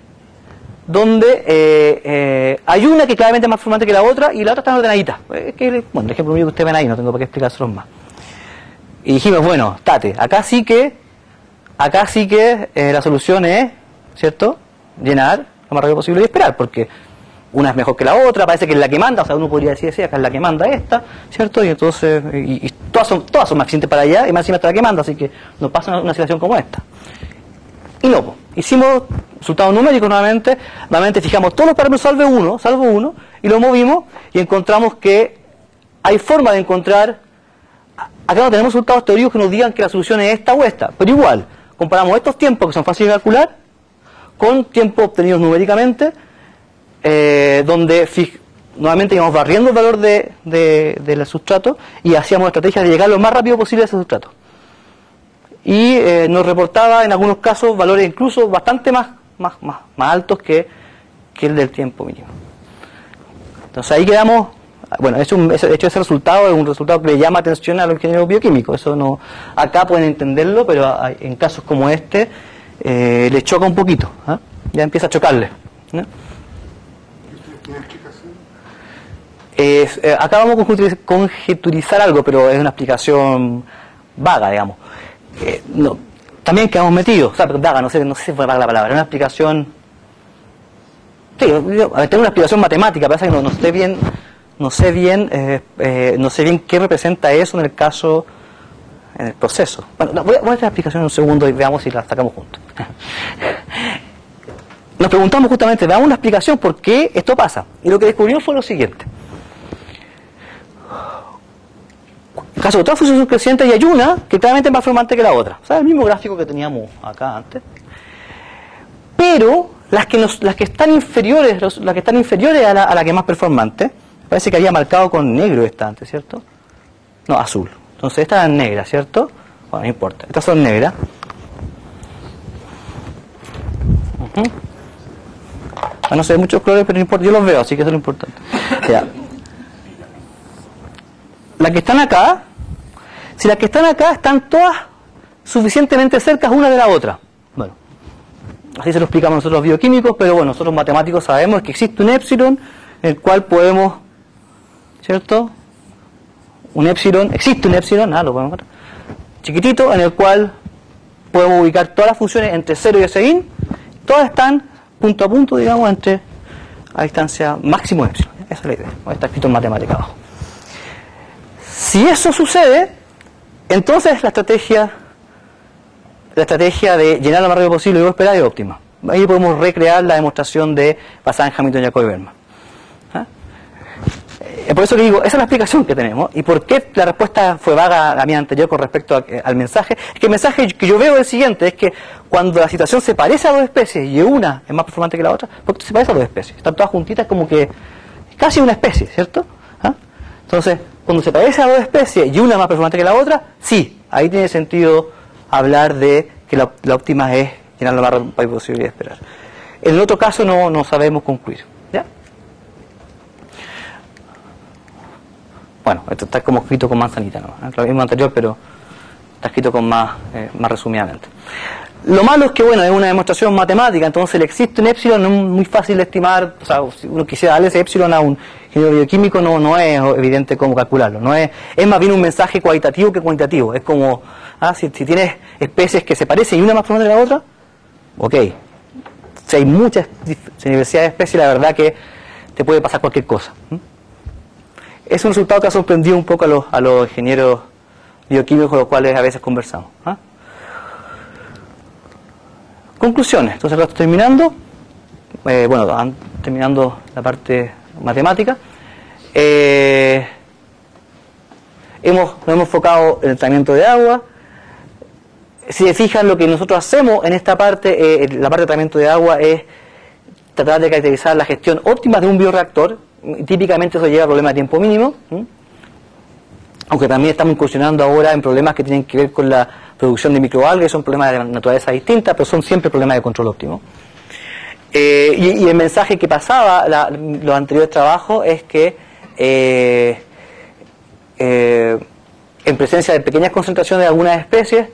hay una que claramente es más performante que la otra y la otra está ordenadita. Bueno, el ejemplo mío que ustedes ven ahí, no tengo por qué explicárselos más. Y dijimos, bueno, acá sí que la solución es, ¿cierto?, llenar lo más rápido posible y esperar, porque una es mejor que la otra, parece que es la que manda, o sea, uno podría decir, sí, acá es la que manda esta, ¿cierto? Y entonces, y todas son más eficientes para allá, y más encima está la que manda, así que nos pasa una situación como esta. Y no, hicimos resultados numéricos nuevamente fijamos todos los parámetros salvo uno, y lo movimos, y encontramos que hay forma de encontrar, acá no tenemos resultados teóricos que nos digan que la solución es esta o esta, pero igual, comparamos estos tiempos que son fáciles de calcular, con tiempos obtenidos numéricamente, donde nuevamente íbamos barriendo el valor del sustrato y hacíamos estrategias de llegar lo más rápido posible a ese sustrato. Y nos reportaba en algunos casos valores incluso bastante más altos que el del tiempo mínimo. Entonces ahí quedamos. Bueno, de hecho ese resultado es un resultado que le llama atención a los ingenieros bioquímicos. Eso no, acá pueden entenderlo, pero en casos como este les choca un poquito, ya empieza a chocarle, ¿no? ¿Tiene explicación? Acá vamos a conjeturizar algo, pero es una explicación vaga, digamos. También quedamos metidos, o sea, vaga, no sé si fue vaga la palabra, es una explicación. Sí, tengo una explicación matemática, parece que no sé bien qué representa eso en el caso, en el proceso. Bueno, voy a hacer la explicación en un segundo y veamos si la sacamos juntos. Nos preguntamos justamente, veamos una explicación por qué esto pasa. Y lo que descubrimos fue lo siguiente. En el caso de todas las funciones crecientes, hay una que claramente es más performante que la otra. O sea, el mismo gráfico que teníamos acá antes. Pero las que están inferiores a la que es más performante, Parece que había marcado con negro esta antes, ¿cierto? No, azul. Entonces esta es negra, ¿cierto? Bueno, no importa. Estas son negras. No sé, muchos colores, pero no importa. Yo los veo, así que eso es lo importante. Ya. Las que están acá, si las que están acá están todas suficientemente cercas una de la otra. Bueno, así se lo explicamos nosotros los bioquímicos, pero bueno, nosotros matemáticos sabemos que existe un épsilon en el cual podemos, ¿cierto? Existe un épsilon, lo podemos ver, chiquitito, en el cual podemos ubicar todas las funciones entre 0 y ese todas están punto a punto, digamos, a distancia máximo épsilon. Esa es la idea, está escrito en matemática abajo. Si eso sucede, entonces la estrategia de llenar lo más rápido posible y luego esperar es óptima. Ahí podemos recrear la demostración basada en Hamilton, Jacobi y Bellman. Por eso que digo, esa es la explicación que tenemos. ¿Y por qué la respuesta fue vaga a la mía anterior con respecto al mensaje? Es que el mensaje que yo veo es el siguiente, es que cuando la situación se parece a dos especies y una es más performante que la otra, porque se parece a dos especies, están todas juntitas como que casi una especie, ¿cierto? Entonces, cuando se parece a dos especies y una es más performante que la otra, sí, ahí tiene sentido hablar de que la óptima es llenar lo más rápido posible y esperar. En el otro caso no sabemos concluir. ¿Ya? Bueno, esto está como escrito con manzanita, ¿no? Lo mismo anterior, pero está escrito con más resumidamente. Lo malo es que, bueno, es una demostración matemática, entonces existe un épsilon, no es muy fácil de estimar. O sea, si uno quisiera darle ese épsilon a un ingeniero bioquímico, no es evidente cómo calcularlo. Es más bien un mensaje cualitativo que cuantitativo. Es como, si tienes especies que se parecen y una más profunda que la otra, ok. Si hay muchas diversidad de especies, la verdad que te puede pasar cualquier cosa. Es un resultado que ha sorprendido un poco a los ingenieros bioquímicos con los cuales a veces conversamos. Conclusiones. Entonces acá estoy terminando. Terminando la parte matemática. Nos hemos enfocado en el tratamiento de agua. Si se fijan, lo que nosotros hacemos en esta parte, la parte de tratamiento de agua, es tratar de caracterizar la gestión óptima de un bioreactor. Típicamente eso lleva a problemas de tiempo mínimo, aunque también estamos incursionando ahora en problemas que tienen que ver con la producción de microalgas, son problemas de naturaleza distinta, pero son siempre problemas de control óptimo. Y el mensaje que pasaba los anteriores trabajos es que en presencia de pequeñas concentraciones de algunas especies,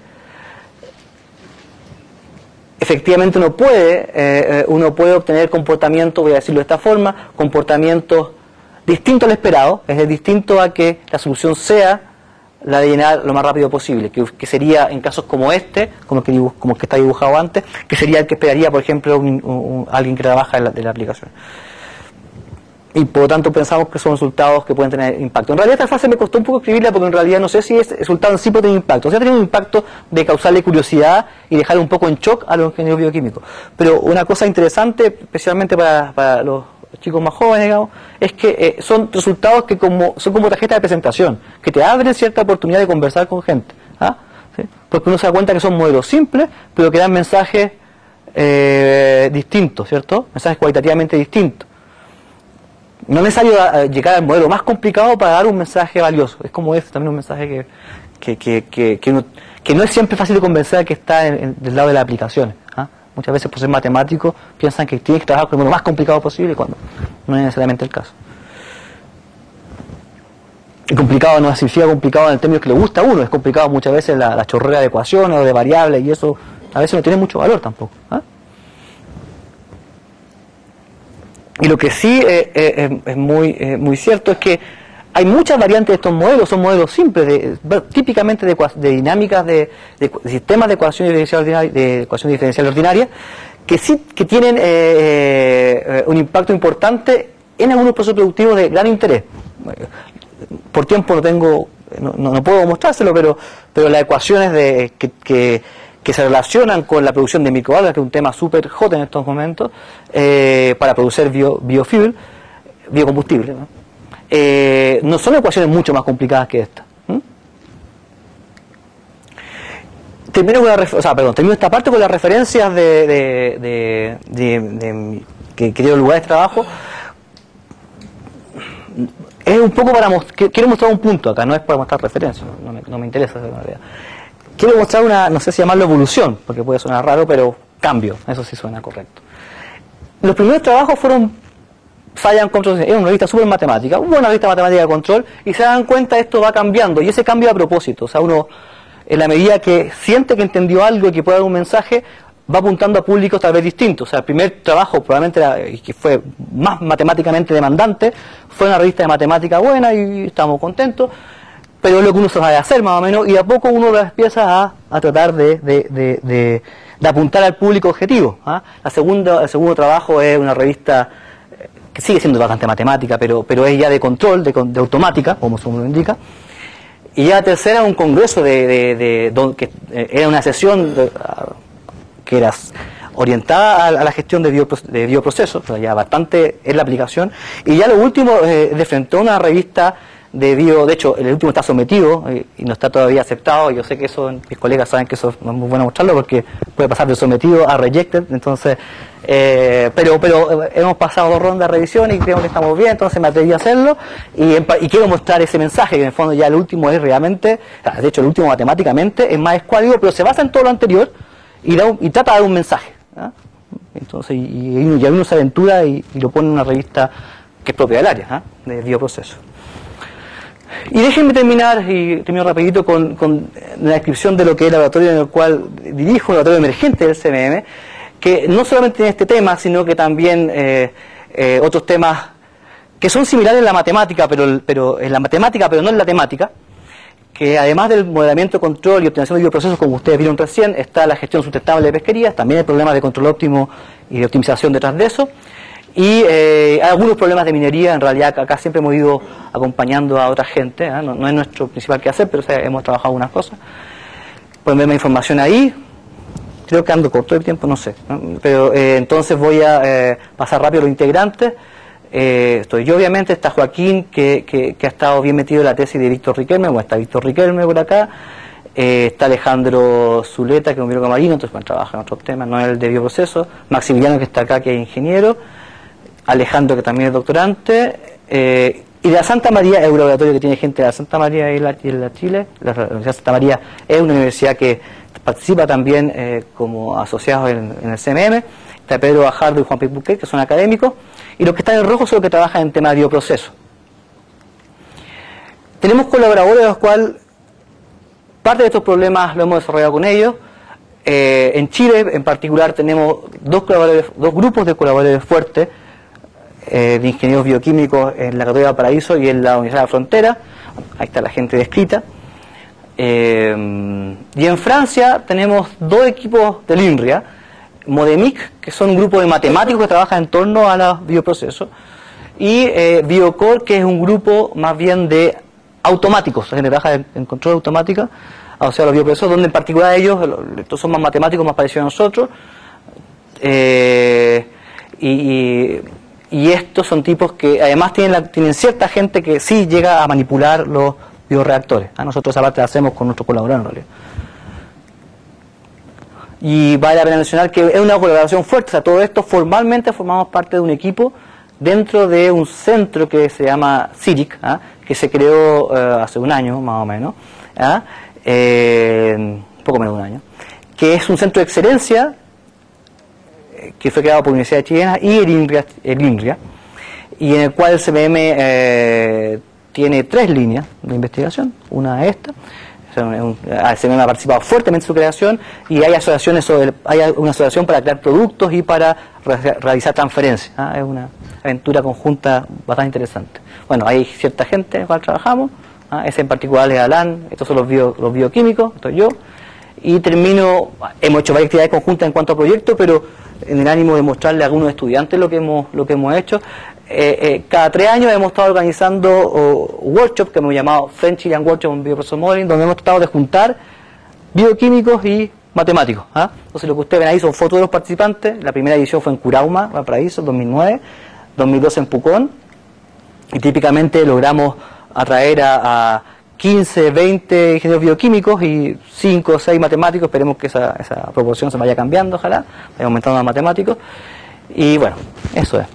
efectivamente uno puede obtener comportamientos, voy a decirlo de esta forma, comportamientos distintos al esperado, es decir, distinto a que la solución sea la de llenar lo más rápido posible, que sería en casos como este, como el que está dibujado antes, que sería el que esperaría, por ejemplo, alguien que trabaja en la aplicación. Y por lo tanto pensamos que son resultados que pueden tener impacto. En realidad esta frase me costó un poco escribirla porque en realidad no sé si ese resultado en sí puede tener impacto. O sea, tiene un impacto de causarle curiosidad y dejar un poco en shock a los ingenieros bioquímicos. Pero una cosa interesante, especialmente para los chicos más jóvenes, digamos, es que son resultados que son como tarjetas de presentación, que te abren cierta oportunidad de conversar con gente. ¿Sí? Porque uno se da cuenta que son modelos simples, pero que dan mensajes distintos, ¿cierto? Mensajes cualitativamente distintos. No es necesario llegar al modelo más complicado para dar un mensaje valioso. Es como también un mensaje que no es siempre fácil de convencer que está del lado de las aplicaciones. Muchas veces por ser matemáticos piensan que tienes que trabajar con el modelo más complicado posible cuando no es necesariamente el caso. Y complicado no significa complicado en el término que le gusta a uno, es complicado muchas veces la chorrera de ecuaciones o de variables y eso a veces no tiene mucho valor tampoco. Y lo que sí es muy cierto es que hay muchas variantes de estos modelos, son modelos simples, típicamente de dinámicas de sistemas de ecuaciones diferenciales ordinarias, que tienen un impacto importante en algunos procesos productivos de gran interés. Por tiempo no puedo mostrárselo, pero las ecuaciones que se relacionan con la producción de microalgas, que es un tema súper hot en estos momentos, para producir biocombustible, no son ecuaciones mucho más complicadas que esta. Termino esta parte con las referencias que dieron lugar a este trabajo. es un poco para quiero mostrar un punto acá, no es para mostrar referencias, no me interesa en realidad. Quiero mostrar una, no sé si llamarlo evolución, porque puede sonar raro, pero cambio, eso sí suena correcto. Los primeros trabajos fueron Science Control, es una revista súper matemática, una revista matemática de control, y se dan cuenta esto va cambiando, y ese cambio a propósito, o sea, uno, en la medida que siente que entendió algo y que puede dar un mensaje, va apuntando a públicos tal vez distintos. O sea, el primer trabajo probablemente que fue más matemáticamente demandante fue una revista de matemática buena y estamos contentos, pero es lo que uno sabe hacer más o menos, y a poco uno empieza a tratar de apuntar al público objetivo. El segundo trabajo es una revista que sigue siendo bastante matemática, pero es ya de control, de automática, como su nombre lo indica. Y ya la tercera es un congreso que era una sesión que era orientada a la gestión de bioprocesos, o sea, ya bastante es la aplicación. Y ya lo último, de frente a una revista de hecho, el último está sometido y no está todavía aceptado. Yo sé que eso, mis colegas saben que eso no es muy bueno mostrarlo porque puede pasar de sometido a rejected, entonces, pero hemos pasado 2 rondas de revisión y creo que estamos bien, entonces me atreví a hacerlo y quiero mostrar ese mensaje, que en el fondo ya el último es realmente, de hecho el último matemáticamente es más escuálido, pero se basa en todo lo anterior y trata de dar un mensaje. Entonces, y uno se aventura y lo pone en una revista que es propia del área, de bioprocesos. Y déjenme terminar, y termino rapidito con la descripción de lo que es el laboratorio en el cual dirijo, el laboratorio emergente del CMM, que no solamente tiene este tema, sino que también otros temas que son similares en la matemática, pero en la matemática, pero no en la temática, que además del modelamiento, control y optimización de bioprocesos, como ustedes vieron recién, está la gestión sustentable de pesquerías, también hay problemas de control óptimo y de optimización detrás de eso. Y hay algunos problemas de minería, en realidad acá siempre hemos ido acompañando a otra gente, no es nuestro principal quehacer, pero hemos trabajado algunas cosas. Pueden ver más información ahí, creo que ando corto de tiempo, no sé, pero entonces voy a pasar rápido los integrantes. Estoy yo obviamente, está Joaquín que ha estado bien metido en la tesis de Víctor Riquelme, bueno, está Víctor Riquelme por acá, está Alejandro Zuleta que es un biólogo marino, entonces bueno, trabaja en otros temas, no es el de bioprocesos, Maximiliano que está acá que es ingeniero, Alejandro que también es doctorante, y de la Santa María, es un laboratorio que tiene gente de la Santa María y la Chile. La Universidad de Santa María es una universidad que participa también como asociados en el CMM. Está Pedro Bajardo y Juan P. Buquet, que son académicos, y los que están en rojo son los que trabajan en temas de bioprocesos. Tenemos colaboradores de los cuales parte de estos problemas lo hemos desarrollado con ellos. En Chile en particular tenemos dos grupos de colaboradores fuertes, de ingenieros bioquímicos en la Católica Paraíso y en la Universidad de la Frontera. Ahí está la gente descrita. Y en Francia tenemos 2 equipos del INRIA, Modemic, que son un grupo de matemáticos que trabajan en torno a los bioprocesos, y Biocore, que es un grupo más bien de automáticos, la gente trabaja en control automática, o sea, los bioprocesos, donde en particular ellos, estos son más matemáticos, más parecidos a nosotros, y estos son tipos que además tienen cierta gente que sí llega a manipular los bioreactores. Nosotros esa parte la hacemos con nuestros colaboradores en realidad. Y vale la pena mencionar que es una colaboración fuerte, o sea, todo esto formalmente formamos parte de un equipo dentro de un centro que se llama CIRIC, que se creó hace un año más o menos, poco menos de un año, que es un centro de excelencia que fue creado por la Universidad Chilena y el INRIA, y en el cual el CMM tiene 3 líneas de investigación. Una es esta. El CMM ha participado fuertemente en su creación, y hay una asociación para crear productos y para realizar transferencias. Es una aventura conjunta bastante interesante. Bueno, hay cierta gente con la cual trabajamos, ese en particular es Alan, estos son los bioquímicos, estoy yo, y hemos hecho varias actividades conjuntas en cuanto a proyectos, pero en el ánimo de mostrarle a algunos estudiantes lo que hemos hecho. Cada 3 años hemos estado organizando workshops que hemos llamado French Chilean Workshop on Bioprocess Modeling, donde hemos tratado de juntar bioquímicos y matemáticos. Entonces lo que ustedes ven ahí son fotos de los participantes. La primera edición fue en Curauma, Valparaíso, 2009, 2012 en Pucón, y típicamente logramos atraer a 15, 20 ingenieros bioquímicos y 5 o 6 matemáticos. Esperemos que esa proporción se vaya cambiando, ojalá, vaya aumentando los matemáticos. Y bueno, eso es.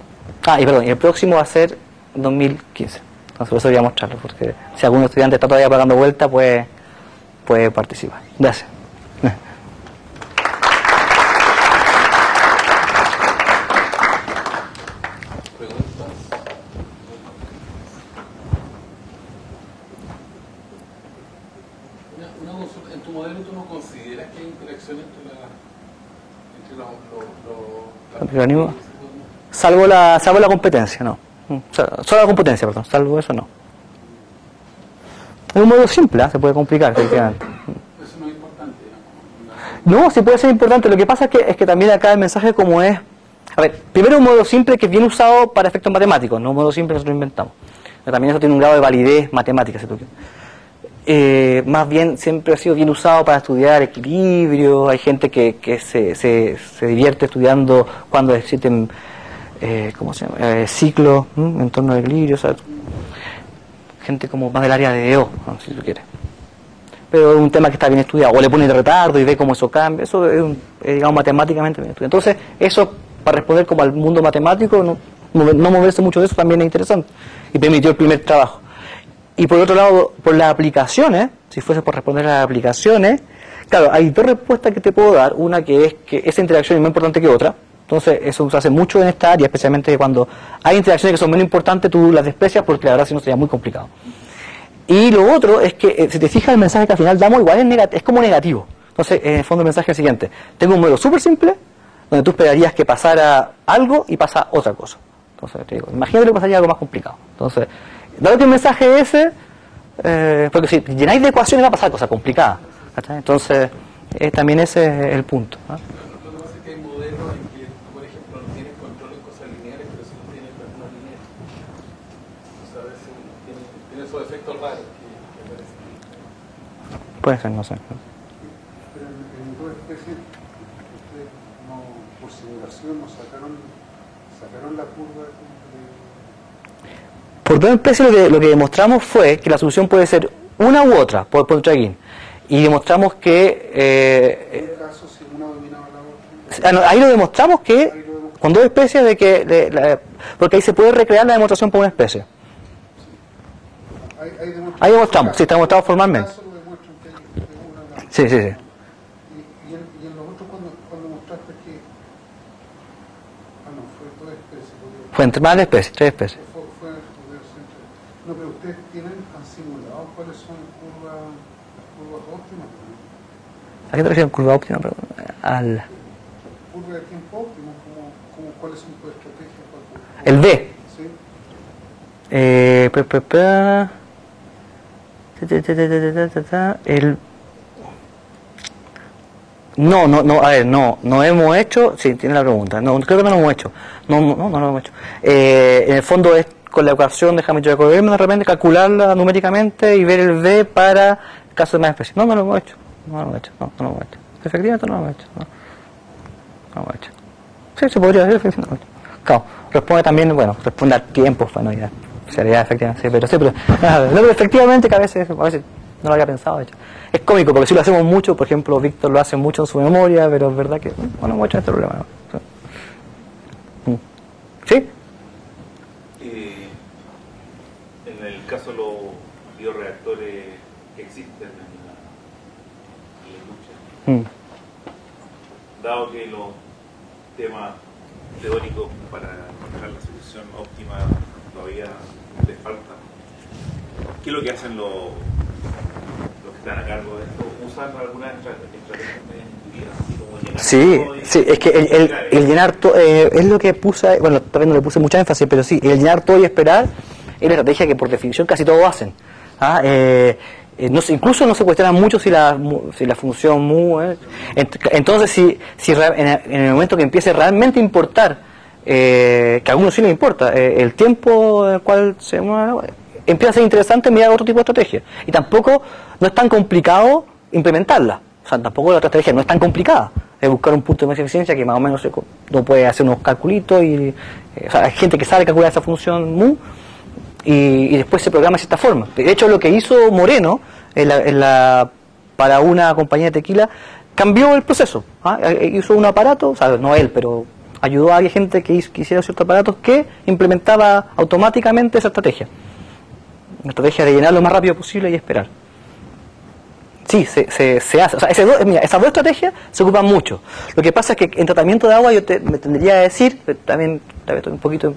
Y el próximo va a ser 2015. Entonces por eso quería mostrarlo, porque si algún estudiante está todavía pagando vuelta, puede participar. Gracias. Una consulta, ¿en tu modelo tú no consideras que hay interacción entre los organismos? Salvo la competencia, no. Solo la competencia, perdón. Salvo eso, no. Es un modelo simple, ¿eh? Se puede complicar, efectivamente. Eso no es importante, digamos. No, sí puede ser importante. Lo que pasa es que también acá el mensaje como es... A ver, primero un modelo simple que es bien usado para efectos matemáticos, no un modelo simple que nosotros inventamos. Pero también eso tiene un grado de validez matemática, si tú quieres. Más bien siempre ha sido bien usado para estudiar equilibrio. Hay gente que se divierte estudiando cuando existen ¿cómo se llama? Ciclos en torno al equilibrio, o sea, gente como más del área de EO, ¿no? Si tú quieres. Pero es un tema que está bien estudiado, o le pone de retardo y ve cómo eso cambia. Eso es, digamos, matemáticamente bien estudiado. Entonces, eso para responder como al mundo matemático, no moverse mucho de eso también es interesante y permitió el primer trabajo. Y por otro lado, por las aplicaciones, si fuese por responder a las aplicaciones, claro, hay dos respuestas que te puedo dar. Una que es que esa interacción es más importante que otra. Entonces, eso se hace mucho en esta área, especialmente cuando hay interacciones que son menos importantes, tú las desprecias porque la verdad si no sería muy complicado. Y lo otro es que, si te fijas, el mensaje que al final damos igual es como negativo. Entonces, en el fondo el mensaje es el siguiente. Tengo un modelo súper simple, donde tú esperarías que pasara algo y pasa otra cosa. Entonces, te digo, imagínate que pasaría algo más complicado. Entonces, dado que el mensaje es ese, porque si llenáis de ecuaciones va a pasar cosas complicadas. Entonces, también ese es el punto, ¿no? Lo que pasa es que hay modelos en que, por ejemplo, no tienes control en cosas lineales, pero sí lo tienes en no lineales. O sea, a veces tiene esos efectos raros que aparecen. Puede ser, no sé. Pero en dos especies, ustedes no, por simulación, no sacaron la curva de... Por dos especies lo que demostramos fue que la solución puede ser una u otra, por tracking. Y demostramos que... en un caso, si una dominaba la otra... ahí lo demostramos que con dos especies porque ahí se puede recrear la demostración por una especie. Ahí demostramos, sí, está demostrado formalmente. Sí. Y en los otros, cuando mostraste que... Ah, no, fue dos especies. Fue entre más de especies, tres especies. No, pero ustedes han simulado cuáles son las curvas óptimas. ¿A qué te refieres curva óptima? Curva de tiempo óptimo, ¿cuáles son tus estrategias para... El B. Sí. No hemos hecho, sí, tiene la pregunta, no, creo que no lo hemos hecho, no lo hemos hecho. En el fondo es con la ecuación de Hamilton-Jacobian de repente calcularla numéricamente y ver el B para el caso de más especies. No lo hemos hecho, efectivamente no lo hemos hecho, no lo hemos hecho. Sí, se podría hacer, efectivamente. Claro, responde también, responde a tiempos, ya. Sería efectivamente, pero efectivamente que a veces no lo había pensado, de hecho. Es cómico porque si lo hacemos mucho, por ejemplo, Víctor lo hace mucho en su memoria, pero es verdad que no hemos hecho este problema, ¿no? ¿Sí? En el caso de los bioreactores que existen en la industria, dado que los temas teóricos para encontrar la solución óptima todavía les falta, ¿qué es lo que hacen los que están a cargo de esto? ¿Usan alguna estrategia intuitiva? Así como llenar Sí, es que el llenar todo es lo que puse, todavía no le puse mucha énfasis, pero sí, el llenar todo y esperar es la estrategia que por definición casi todos hacen. Incluso no se cuestiona mucho si la función mu entonces si en el momento que empiece realmente a importar, que a algunos sí les importa, el tiempo en el cual se mueve, empieza a ser interesante mirar otro tipo de estrategia. Y tampoco no es tan complicado implementarla. O sea, tampoco la otra estrategia no es tan complicada. Es buscar un punto de más eficiencia que más o menos uno puede hacer unos calculitos y hay gente que sabe calcular esa función mu y después se programa de cierta forma. De hecho, lo que hizo Moreno para una compañía de tequila cambió el proceso. Hizo un aparato, o sea, no él, pero ayudó a gente que hiciera ciertos aparatos que implementaba automáticamente esa estrategia. una estrategia de llenar lo más rápido posible y esperar. Sí, se hace. O sea, esas dos estrategias se ocupan mucho. Lo que pasa es que en tratamiento de agua me tendría a decir, también estoy un poquito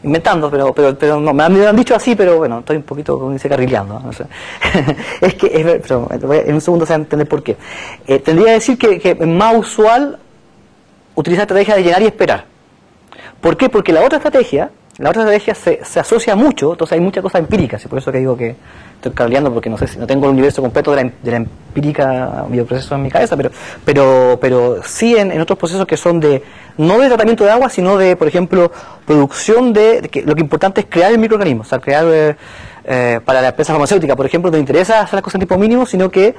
inventando, pero no, me han dicho así, pero bueno, estoy un poquito, como dice, carrileando, ¿no? O sea, es que, pero en un segundo se va a entender por qué. Tendría que decir que es más usual utilizar estrategia de llenar y esperar. ¿Por qué? Porque la otra estrategia se asocia mucho, entonces hay muchas cosas empíricas, y por eso que digo que estoy carrileando, porque no sé si no tengo el universo completo de la empírica bioproceso en mi cabeza, pero sí en otros procesos que son no de tratamiento de agua, sino de, por ejemplo, producción que lo que importante es crear el microorganismo, o sea, crear para la empresa farmacéutica, por ejemplo, no te interesa hacer las cosas en tipo mínimo, sino que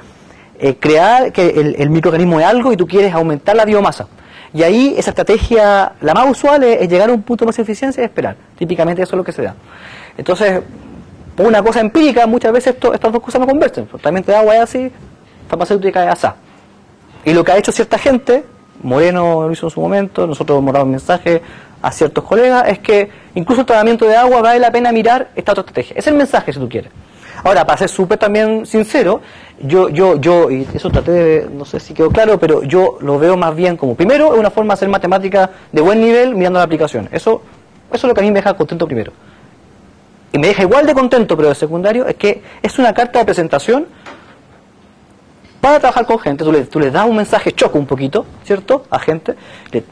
crear que el microorganismo es algo y tú quieres aumentar la biomasa. Y ahí esa estrategia, la más usual es llegar a un punto de más eficiencia y esperar. Típicamente eso es lo que se da. Entonces, por una cosa empírica, muchas veces estas dos cosas no conversen. Tratamiento de agua es así, farmacéutica es así. Y lo que ha hecho cierta gente, Moreno lo hizo en su momento, nosotros hemos dado un mensaje a ciertos colegas, es que incluso el tratamiento de agua vale la pena mirar esta otra estrategia. Es el mensaje, si tú quieres. Ahora, para ser súper también sincero, yo, y eso traté de, no sé si quedó claro, pero yo lo veo más bien como, primero, es una forma de hacer matemática de buen nivel mirando la aplicación. Eso es lo que a mí me deja contento primero. Y me deja igual de contento, pero de secundario, es que es una carta de presentación para trabajar con gente. Tú les das un mensaje, choca un poquito, ¿cierto? A gente, le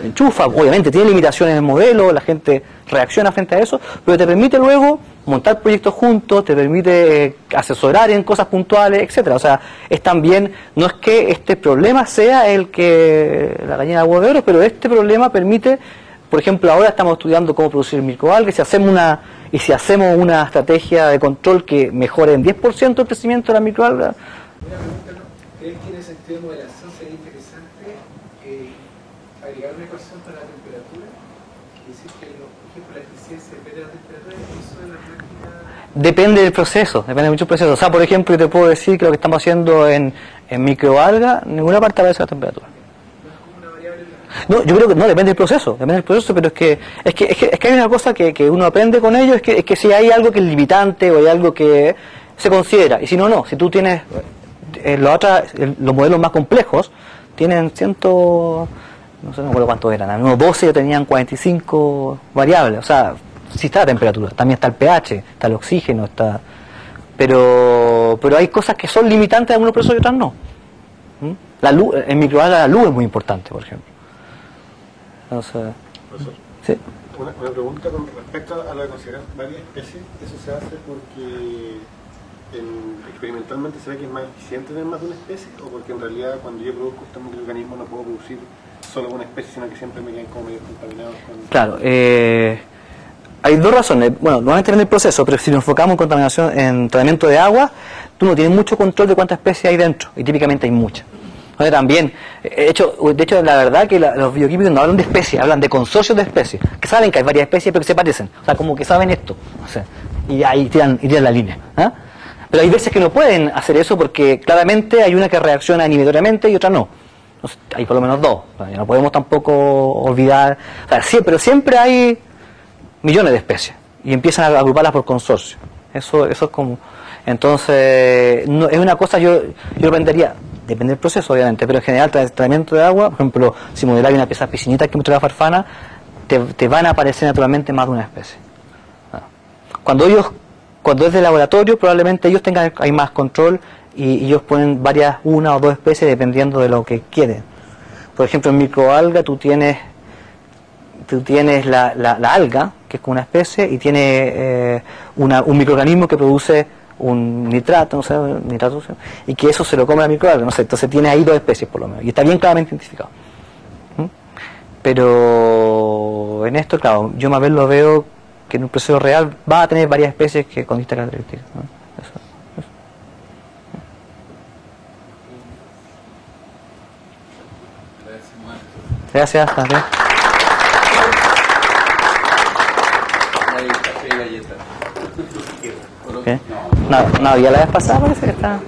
enchufa, obviamente tiene limitaciones el modelo, la gente reacciona frente a eso, pero te permite luego montar proyectos juntos, te permite asesorar en cosas puntuales, etcétera. O sea, es también, no es que este problema sea el que la gallina de huevo de oro, pero este problema permite, por ejemplo, ahora estamos estudiando cómo producir microalgas, si hacemos una estrategia de control que mejore en 10% el crecimiento de la microalga. Una pregunta, ¿crees que en ese sentido de modelación sería interesante agregar una ecuación para la temperatura? Es decir, que, por ejemplo, la eficiencia depende de la temperatura, eso de la máquina... Depende del proceso, depende de muchos procesos. O sea, por ejemplo, yo te puedo decir que lo que estamos haciendo en microalga, en ninguna parte aparece la temperatura. No, yo creo que no, depende del proceso, pero es que hay una cosa que uno aprende con ello, es que si hay algo que es limitante o hay algo que se considera, y si no, no. Si tú tienes los modelos más complejos, tienen no sé, no recuerdo cuántos eran, unos 12 tenían 45 variables, o sea, sí está la temperatura, también está el pH, está el oxígeno, pero hay cosas que son limitantes de algunos procesos y otras no. La luz, en microalga la luz es muy importante, por ejemplo. Entonces, ¿sí? Una pregunta con respecto a lo de considerar varias especies. Eso se hace porque experimentalmente se ve que es más eficiente tener más de una especie, o porque en realidad cuando yo produzco este microorganismo no puedo producir solo una especie, sino que siempre me quedan como medio contaminados con... Claro, hay dos razones. Bueno, normalmente en el proceso, pero si nos enfocamos en contaminación, en tratamiento de agua, tú no tienes mucho control de cuántas especies hay dentro, y típicamente hay muchas. Entonces también, de hecho, la verdad que los bioquímicos no hablan de especies, hablan de consorcios de especies, que saben que hay varias especies pero que se parecen, o sea, como que saben esto, o sea, y ahí tiran la línea. ¿Eh? Pero hay veces que no pueden hacer eso porque claramente hay una que reacciona inhibitoriamente y otra no. Entonces, hay por lo menos dos, o sea, no podemos tampoco olvidar, o sea, sí, pero siempre hay millones de especies y empiezan a agruparlas por consorcio. Eso es como, entonces, no, es una cosa, yo lo vendería. Depende del proceso, obviamente, pero en general, tratamiento de agua, por ejemplo, si modeláis una pieza piscinita que muestra la farfana, te van a aparecer naturalmente más de una especie. Cuando es de laboratorio, probablemente ellos hay más control y ellos ponen una o dos especies dependiendo de lo que quieren. Por ejemplo, en microalga tú tienes la alga, que es como una especie, y tiene un microorganismo que produce un nitrato, no sé, y que eso se lo come la microalga, no sé, entonces tiene ahí dos especies por lo menos, y está bien claramente identificado. Pero en esto, claro, yo más bien lo veo que en un proceso real va a tener varias especies que con distintas características, ¿no? Eso. Gracias. ¿Qué? No, había la vez pasada, parece que está.